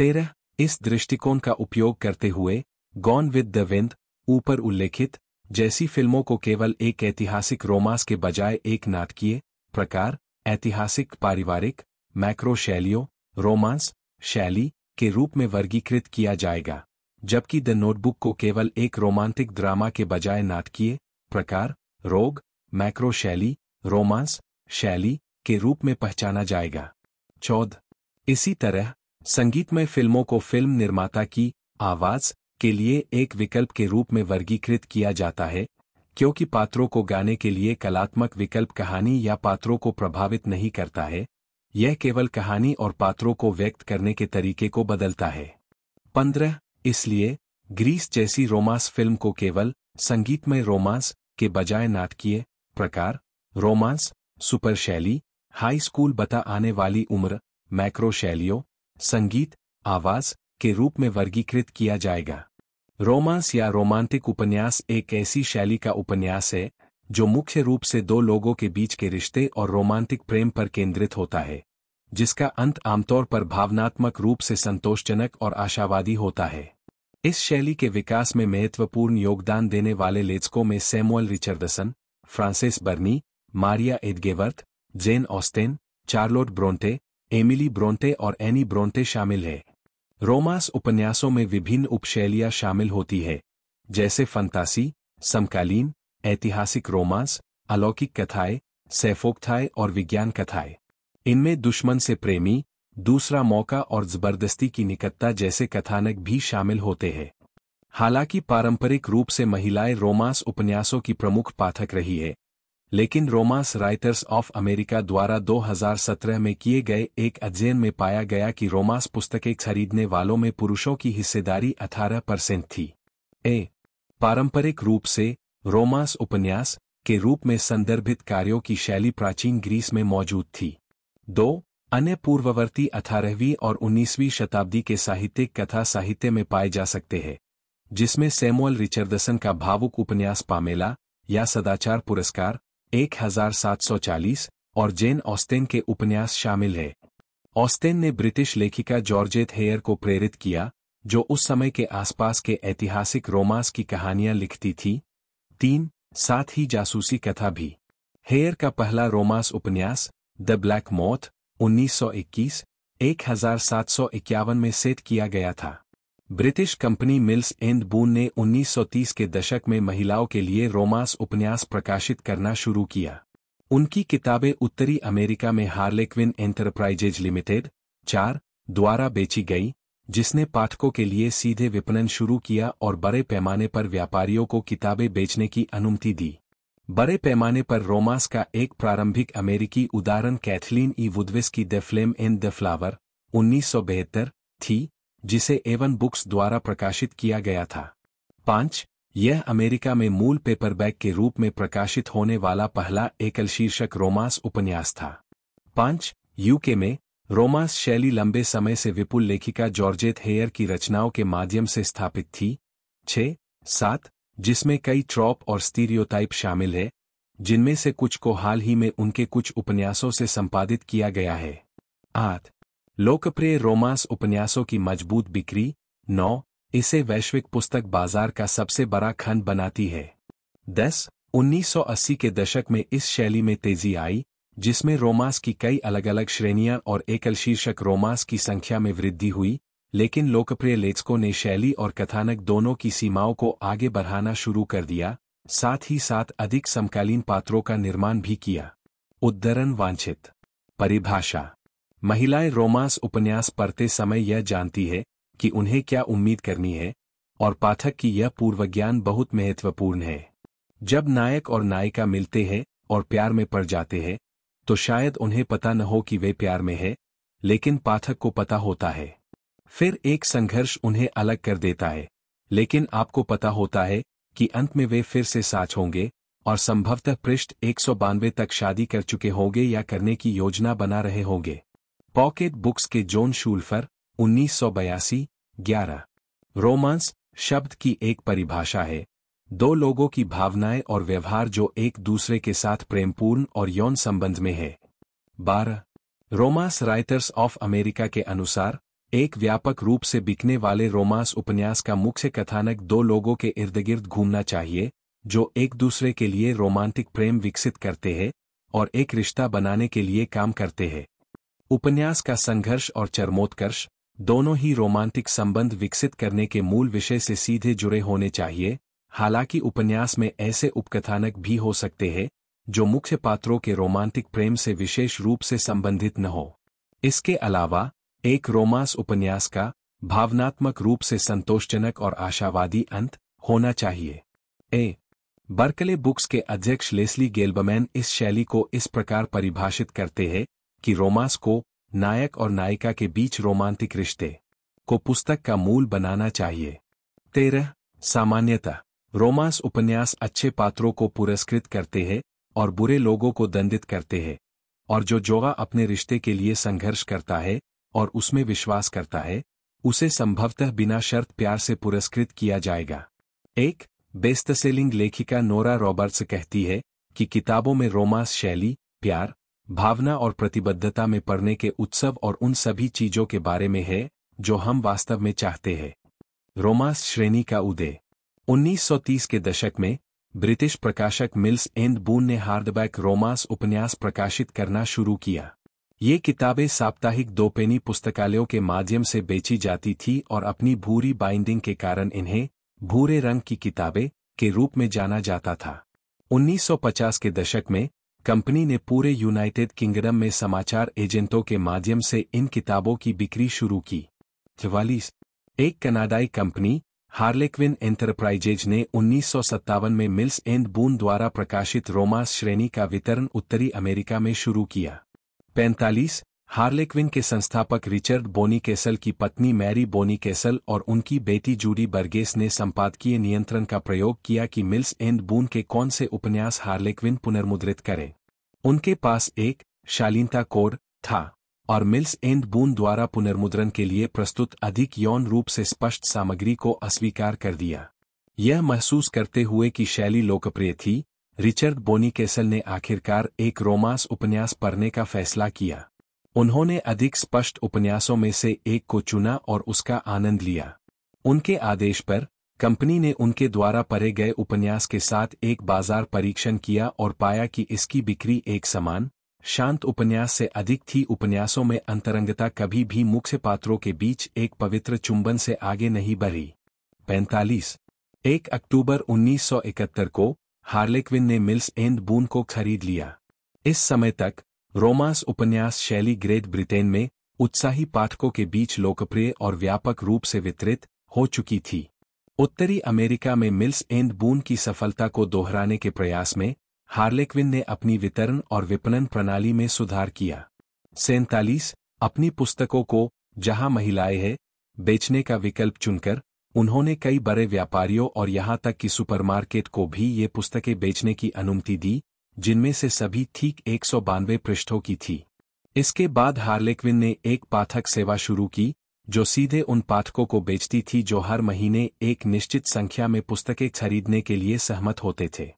13 इस दृष्टिकोण का उपयोग करते हुए गॉन विद द विंड ऊपर उल्लेखित जैसी फिल्मों को केवल एक ऐतिहासिक रोमांस के बजाय एक नाटकीय प्रकार ऐतिहासिक पारिवारिक मैक्रो शैलियों रोमांस शैली के रूप में वर्गीकृत किया जाएगा, जबकि द नोटबुक को केवल एक रोमांटिक ड्रामा के बजाय नाटकीय प्रकार रोग मैक्रो शैली रोमांस शैली के रूप में पहचाना जाएगा। 14 इसी तरह संगीतमय फिल्मों को फिल्म निर्माता की आवाज के लिए एक विकल्प के रूप में वर्गीकृत किया जाता है, क्योंकि पात्रों को गाने के लिए कलात्मक विकल्प कहानी या पात्रों को प्रभावित नहीं करता है, यह केवल कहानी और पात्रों को व्यक्त करने के तरीके को बदलता है। 15 इसलिए ग्रीस जैसी रोमांस फिल्म को केवल संगीतमय रोमांस के बजाय नाटकीय प्रकार रोमांस सुपर शैली हाई स्कूल बता आने वाली उम्र मैक्रो शैलियों संगीत आवाज के रूप में वर्गीकृत किया जाएगा। रोमांस या रोमांटिक उपन्यास एक ऐसी शैली का उपन्यास है जो मुख्य रूप से दो लोगों के बीच के रिश्ते और रोमांटिक प्रेम पर केंद्रित होता है, जिसका अंत आमतौर पर भावनात्मक रूप से संतोषजनक और आशावादी होता है। इस शैली के विकास में महत्वपूर्ण योगदान देने वाले लेखकों में Samuel Richardson, Frances Burney, Maria Edgeworth, Jane Austen, Charlotte Bronte, Emily Bronte और एनी ब्रोंटे शामिल है। रोमांस उपन्यासों में विभिन्न उपशैलियां शामिल होती है, जैसे फंतासी समकालीन ऐतिहासिक रोमांस अलौकिक कथाएं सैफोक्थाएं और विज्ञान कथाएं। इनमें दुश्मन से प्रेमी दूसरा मौका और जबरदस्ती की निकटता जैसे कथानक भी शामिल होते हैं। हालांकि पारंपरिक रूप से महिलाएं रोमांस उपन्यासों की प्रमुख पाठक रही है, लेकिन रोमांस राइटर्स ऑफ अमेरिका द्वारा 2017 में किए गए एक अध्ययन में पाया गया कि रोमांस पुस्तकें खरीदने वालों में पुरुषों की हिस्सेदारी 18% थी। पारंपरिक रूप से रोमांस उपन्यास के रूप में संदर्भित कार्यों की शैली प्राचीन ग्रीस में मौजूद थी। 2 अन्य पूर्ववर्ती 18वीं और 19वीं शताब्दी के साहित्यिक कथा साहित्य में पाए जा सकते हैं, जिसमें सैमुअल रिचर्डसन का भावुक उपन्यास पामेला या सदाचार पुरस्कार 1740 और जेन ऑस्टेन के उपन्यास शामिल है। ऑस्टेन ने ब्रिटिश लेखिका जॉर्जेट हेयर को प्रेरित किया, जो उस समय के आसपास के ऐतिहासिक रोमांस की कहानियां लिखती थी। 3 साथ ही जासूसी कथा भी। हेयर का पहला रोमांस उपन्यास द ब्लैक मॉथ 1921 1751 में सेट किया गया था। ब्रिटिश कंपनी मिल्स एंड बून ने 1930 के दशक में महिलाओं के लिए रोमांस उपन्यास प्रकाशित करना शुरू किया। उनकी किताबें उत्तरी अमेरिका में हार्लेक्विन एंटरप्राइजेज लिमिटेड 4 द्वारा बेची गई, जिसने पाठकों के लिए सीधे विपणन शुरू किया और बड़े पैमाने पर व्यापारियों को किताबें बेचने की अनुमति दी। बड़े पैमाने पर रोमांस का एक प्रारंभिक अमेरिकी उदाहरण कैथलीन ई वुडविस की the flame and the flower 1972 थी, जिसे एवन बुक्स द्वारा प्रकाशित किया गया था। 5 यह अमेरिका में मूल पेपरबैक के रूप में प्रकाशित होने वाला पहला एकल शीर्षक रोमांस उपन्यास था। 5 यूके में रोमांस शैली लंबे समय से विपुल लेखिका जॉर्जेट हेयर की रचनाओं के माध्यम से स्थापित थी। 6-7 जिसमें कई ट्रॉप और स्टीरियोटाइप शामिल है, जिनमें से कुछ को हाल ही में उनके कुछ उपन्यासों से संपादित किया गया है। 8 लोकप्रिय रोमांस उपन्यासों की मजबूत बिक्री। 9 इसे वैश्विक पुस्तक बाजार का सबसे बड़ा खंड बनाती है। 10 1980 के दशक में इस शैली में तेजी आई, जिसमें रोमांस की कई अलग अलग श्रेणियां और एकल शीर्षक रोमांस की संख्या में वृद्धि हुई, लेकिन लोकप्रिय लेखकों ने शैली और कथानक दोनों की सीमाओं को आगे बढ़ाना शुरू कर दिया, साथ ही साथ अधिक समकालीन पात्रों का निर्माण भी किया। उद्धरण वांछित परिभाषा। महिलाएं रोमांस उपन्यास पढ़ते समय यह जानती है कि उन्हें क्या उम्मीद करनी है, और पाठक की यह पूर्वज्ञान बहुत महत्वपूर्ण है। जब नायक और नायिका मिलते हैं और प्यार में पड़ जाते हैं, तो शायद उन्हें पता न हो कि वे प्यार में है, लेकिन पाठक को पता होता है। फिर एक संघर्ष उन्हें अलग कर देता है, लेकिन आपको पता होता है कि अंत में वे फिर से साथ होंगे और संभवतः पृष्ठ 192 तक शादी कर चुके होंगे या करने की योजना बना रहे होंगे। पॉकेट बुक्स के जॉन शूल्फर 1982। 11 रोमांस शब्द की एक परिभाषा है, दो लोगों की भावनाएं और व्यवहार जो एक दूसरे के साथ प्रेमपूर्ण और यौन संबंध में है। 12 रोमांस राइटर्स ऑफ अमेरिका के अनुसार एक व्यापक रूप से बिकने वाले रोमांस उपन्यास का मुख्य कथानक दो लोगों के इर्दगिर्द घूमना चाहिए जो एक दूसरे के लिए रोमांटिक प्रेम विकसित करते हैं और एक रिश्ता बनाने के लिए काम करते हैं। उपन्यास का संघर्ष और चरमोत्कर्ष दोनों ही रोमांटिक संबंध विकसित करने के मूल विषय से सीधे जुड़े होने चाहिए। हालांकि उपन्यास में ऐसे उपकथानक भी हो सकते हैं जो मुख्य पात्रों के रोमांटिक प्रेम से विशेष रूप से संबंधित न हो। इसके अलावा एक रोमांस उपन्यास का भावनात्मक रूप से संतोषजनक और आशावादी अंत होना चाहिए। बर्कले बुक्स के अध्यक्ष लेस्ली गेल्बमैन इस शैली को इस प्रकार परिभाषित करते हैं कि रोमांस को नायक और नायिका के बीच रोमांटिक रिश्ते को पुस्तक का मूल बनाना चाहिए। 13 सामान्यतः रोमांस उपन्यास अच्छे पात्रों को पुरस्कृत करते हैं और बुरे लोगों को दंडित करते हैं, और जो जोगा अपने रिश्ते के लिए संघर्ष करता है और उसमें विश्वास करता है उसे संभवतः बिना शर्त प्यार से पुरस्कृत किया जाएगा। एक बेस्टसेलिंग लेखिका नोरा रॉबर्ट्स कहती है कि किताबों में रोमांस शैली, प्यार, भावना और प्रतिबद्धता में पड़ने के उत्सव और उन सभी चीजों के बारे में है जो हम वास्तव में चाहते हैं। रोमांस श्रेणी का उदय 1930 के दशक में ब्रिटिश प्रकाशक मिल्स एंड बून ने हार्डबैक रोमांस उपन्यास प्रकाशित करना शुरू किया। ये किताबें साप्ताहिक 2 पेनी पुस्तकालयों के माध्यम से बेची जाती थी और अपनी भूरी बाइंडिंग के कारण इन्हें भूरे रंग की किताबें के रूप में जाना जाता था। 1950 के दशक में कंपनी ने पूरे यूनाइटेड किंगडम में समाचार एजेंटों के माध्यम से इन किताबों की बिक्री शुरू की। 44 एक कनाडाई कंपनी हार्लेक्विन एंटरप्राइजेज ने 1957 में मिल्स एंड बून द्वारा प्रकाशित रोमांस श्रेणी का वितरण उत्तरी अमेरिका में शुरू किया। 45 हार्लेक्विन के संस्थापक रिचर्ड बोनीकेसल की पत्नी मैरी बोनीकेसल और उनकी बेटी जूडी बर्गेस ने संपादकीय नियंत्रण का प्रयोग किया कि मिल्स एंड बून के कौन से उपन्यास हार्लेक्विन पुनर्मुद्रित करे। उनके पास एक शालीनता कोड था और मिल्स एंड बून द्वारा पुनर्मुद्रण के लिए प्रस्तुत अधिक यौन रूप से स्पष्ट सामग्री को अस्वीकार कर दिया। यह महसूस करते हुए कि शैली लोकप्रिय थी, रिचर्ड बोनीकेसल ने आखिरकार एक रोमांस उपन्यास पढ़ने का फैसला किया। उन्होंने अधिक स्पष्ट उपन्यासों में से एक को चुना और उसका आनंद लिया। उनके आदेश पर कंपनी ने उनके द्वारा पढ़े गए उपन्यास के साथ एक बाजार परीक्षण किया और पाया कि इसकी बिक्री एक समान, शांत उपन्यास से अधिक थी। उपन्यासों में अंतरंगता कभी भी मुख्य पात्रों के बीच एक पवित्र चुंबन से आगे नहीं बढ़ी। 45 1 अक्टूबर 1971 को हार्लेक्विन ने मिल्स एंड बून को खरीद लिया। इस समय तक रोमांस उपन्यास शैली ग्रेट ब्रिटेन में उत्साही पाठकों के बीच लोकप्रिय और व्यापक रूप से वितरित हो चुकी थी। उत्तरी अमेरिका में मिल्स एंड बून की सफलता को दोहराने के प्रयास में हार्लेक्विन ने अपनी वितरण और विपणन प्रणाली में सुधार किया। 47 अपनी पुस्तकों को जहां महिलाएं हैं बेचने का विकल्प चुनकर उन्होंने कई बड़े व्यापारियों और यहां तक कि सुपरमार्केट को भी ये पुस्तकें बेचने की अनुमति दी, जिनमें से सभी ठीक 192 पृष्ठों की थी। इसके बाद हार्लेक्विन ने एक पाठक सेवा शुरू की जो सीधे उन पाठकों को बेचती थी जो हर महीने एक निश्चित संख्या में पुस्तकें खरीदने के लिए सहमत होते थे।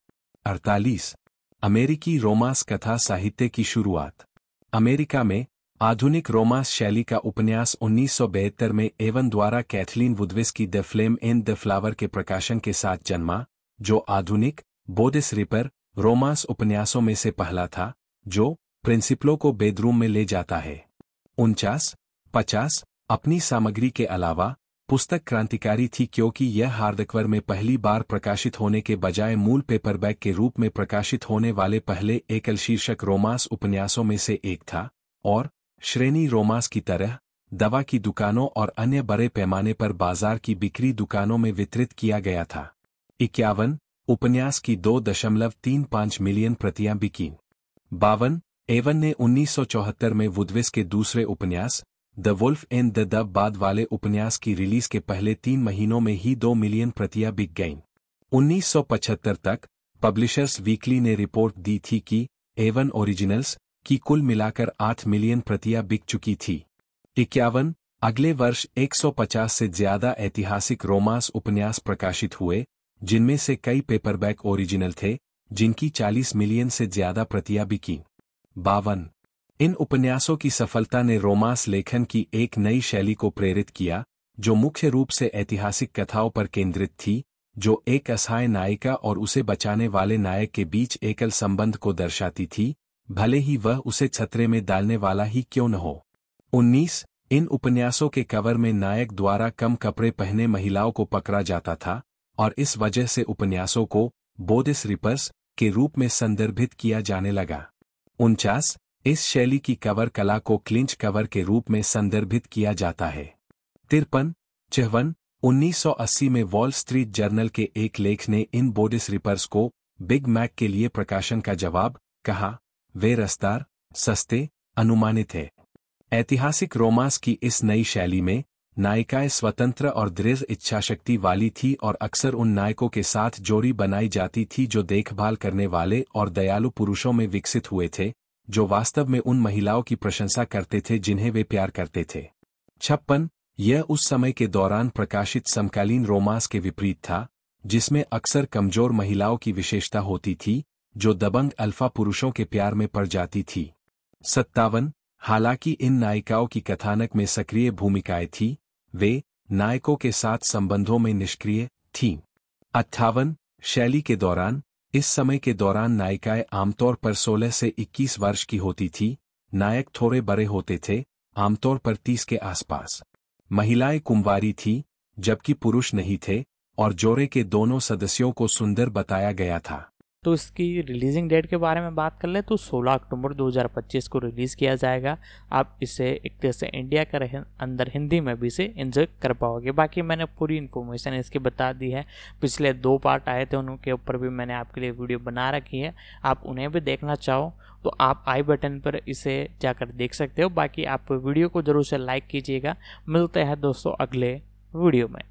48 अमेरिकी रोमांस कथा साहित्य की शुरुआत। अमेरिका में आधुनिक रोमांस शैली का उपन्यास 1972 में एवन द्वारा कैथलीन वुडविस की the flame and the flower के प्रकाशन के साथ जन्मा, जो आधुनिक बोडिस रिपर रोमांस उपन्यासों में से पहला था जो प्रिंसिपलों को बेडरूम में ले जाता है। 49 अपनी सामग्री के अलावा पुस्तक क्रांतिकारी थी क्योंकि यह हार्डकवर में पहली बार प्रकाशित होने के बजाय मूल पेपरबैक के रूप में प्रकाशित होने वाले पहले एकल शीर्षक रोमांस उपन्यासों में से एक था, और श्रेणी रोमांस की तरह दवा की दुकानों और अन्य बड़े पैमाने पर बाजार की बिक्री दुकानों में वितरित किया गया था। 51 उपन्यास की 2.35 मिलियन प्रतियां बिकीं। 52 एवन ने 1974 में वुडविस के दूसरे उपन्यास The Wolf and the Dove बाद वाले उपन्यास की रिलीज के पहले 3 महीनों में ही 2 मिलियन प्रतियां बिक गईं। 1975 तक पब्लिशर्स वीकली ने रिपोर्ट दी थी कि एवन ओरिजिनल्स की कुल मिलाकर 8 मिलियन प्रतियां बिक चुकी थी। 51 अगले वर्ष 150 से ज्यादा ऐतिहासिक रोमांस उपन्यास प्रकाशित हुए, जिनमें से कई पेपरबैक ओरिजिनल थे, जिनकी 40 मिलियन से ज्यादा प्रतियां बिकीं। 52 इन उपन्यासों की सफलता ने रोमांस लेखन की एक नई शैली को प्रेरित किया, जो मुख्य रूप से ऐतिहासिक कथाओं पर केंद्रित थी, जो एक असहाय नायिका और उसे बचाने वाले नायक के बीच एकल संबंध को दर्शाती थी, भले ही वह उसे खतरे में डालने वाला ही क्यों न हो। 19 इन उपन्यासों के कवर में नायक द्वारा कम कपड़े पहने महिलाओं को पकड़ा जाता था, और इस वजह से उपन्यासों को बोडिस रिपर्स के रूप में संदर्भित किया जाने लगा। 49 इस शैली की कवर कला को क्लिंच कवर के रूप में संदर्भित किया जाता है। 53 54 1980 में वॉल स्ट्रीट जर्नल के एक लेख ने इन बोडिस रिपर्स को बिग मैक के लिए प्रकाशन का जवाब कहा, वे रसदार, सस्ते, अनुमानित है। ऐतिहासिक रोमांस की इस नई शैली में नायिकाएं स्वतंत्र और दृढ़ इच्छाशक्ति वाली थी और अक्सर उन नायकों के साथ जोड़ी बनाई जाती थी जो देखभाल करने वाले और दयालु पुरुषों में विकसित हुए थे, जो वास्तव में उन महिलाओं की प्रशंसा करते थे जिन्हें वे प्यार करते थे। 56 यह उस समय के दौरान प्रकाशित समकालीन रोमांस के विपरीत था, जिसमें अक्सर कमजोर महिलाओं की विशेषता होती थी, जो दबंग अल्फा पुरुषों के प्यार में पड़ जाती थी। 57 हालांकि इन नायिकाओं की कथानक में सक्रिय भूमिकाएं थीं, वे नायकों के साथ संबंधों में निष्क्रिय थीं। 58 शैली के दौरान इस समय के दौरान नायिकाएं आमतौर पर 16 से 21 वर्ष की होती थी, नायक थोड़े बड़े होते थे, आमतौर पर 30 के आसपास। महिलाएं कुंवारी थीं, जबकि पुरुष नहीं थे, और जोड़े के दोनों सदस्यों को सुंदर बताया गया था।
तो इसकी रिलीजिंग डेट के बारे में बात कर ले तो 16 अक्टूबर 2025 को रिलीज़ किया जाएगा। आप इसे एक तरह से इंडिया के अंदर हिंदी में भी इसे एंजॉय कर पाओगे। बाकी मैंने पूरी इन्फॉर्मेशन इसकी बता दी है। पिछले 2 पार्ट आए थे, उनके ऊपर भी मैंने आपके लिए वीडियो बना रखी है। आप उन्हें भी देखना चाहो तो आप आई बटन पर इसे जाकर देख सकते हो। बाकी आप वीडियो को ज़रूर से लाइक कीजिएगा। मिलते हैं दोस्तों अगले वीडियो में।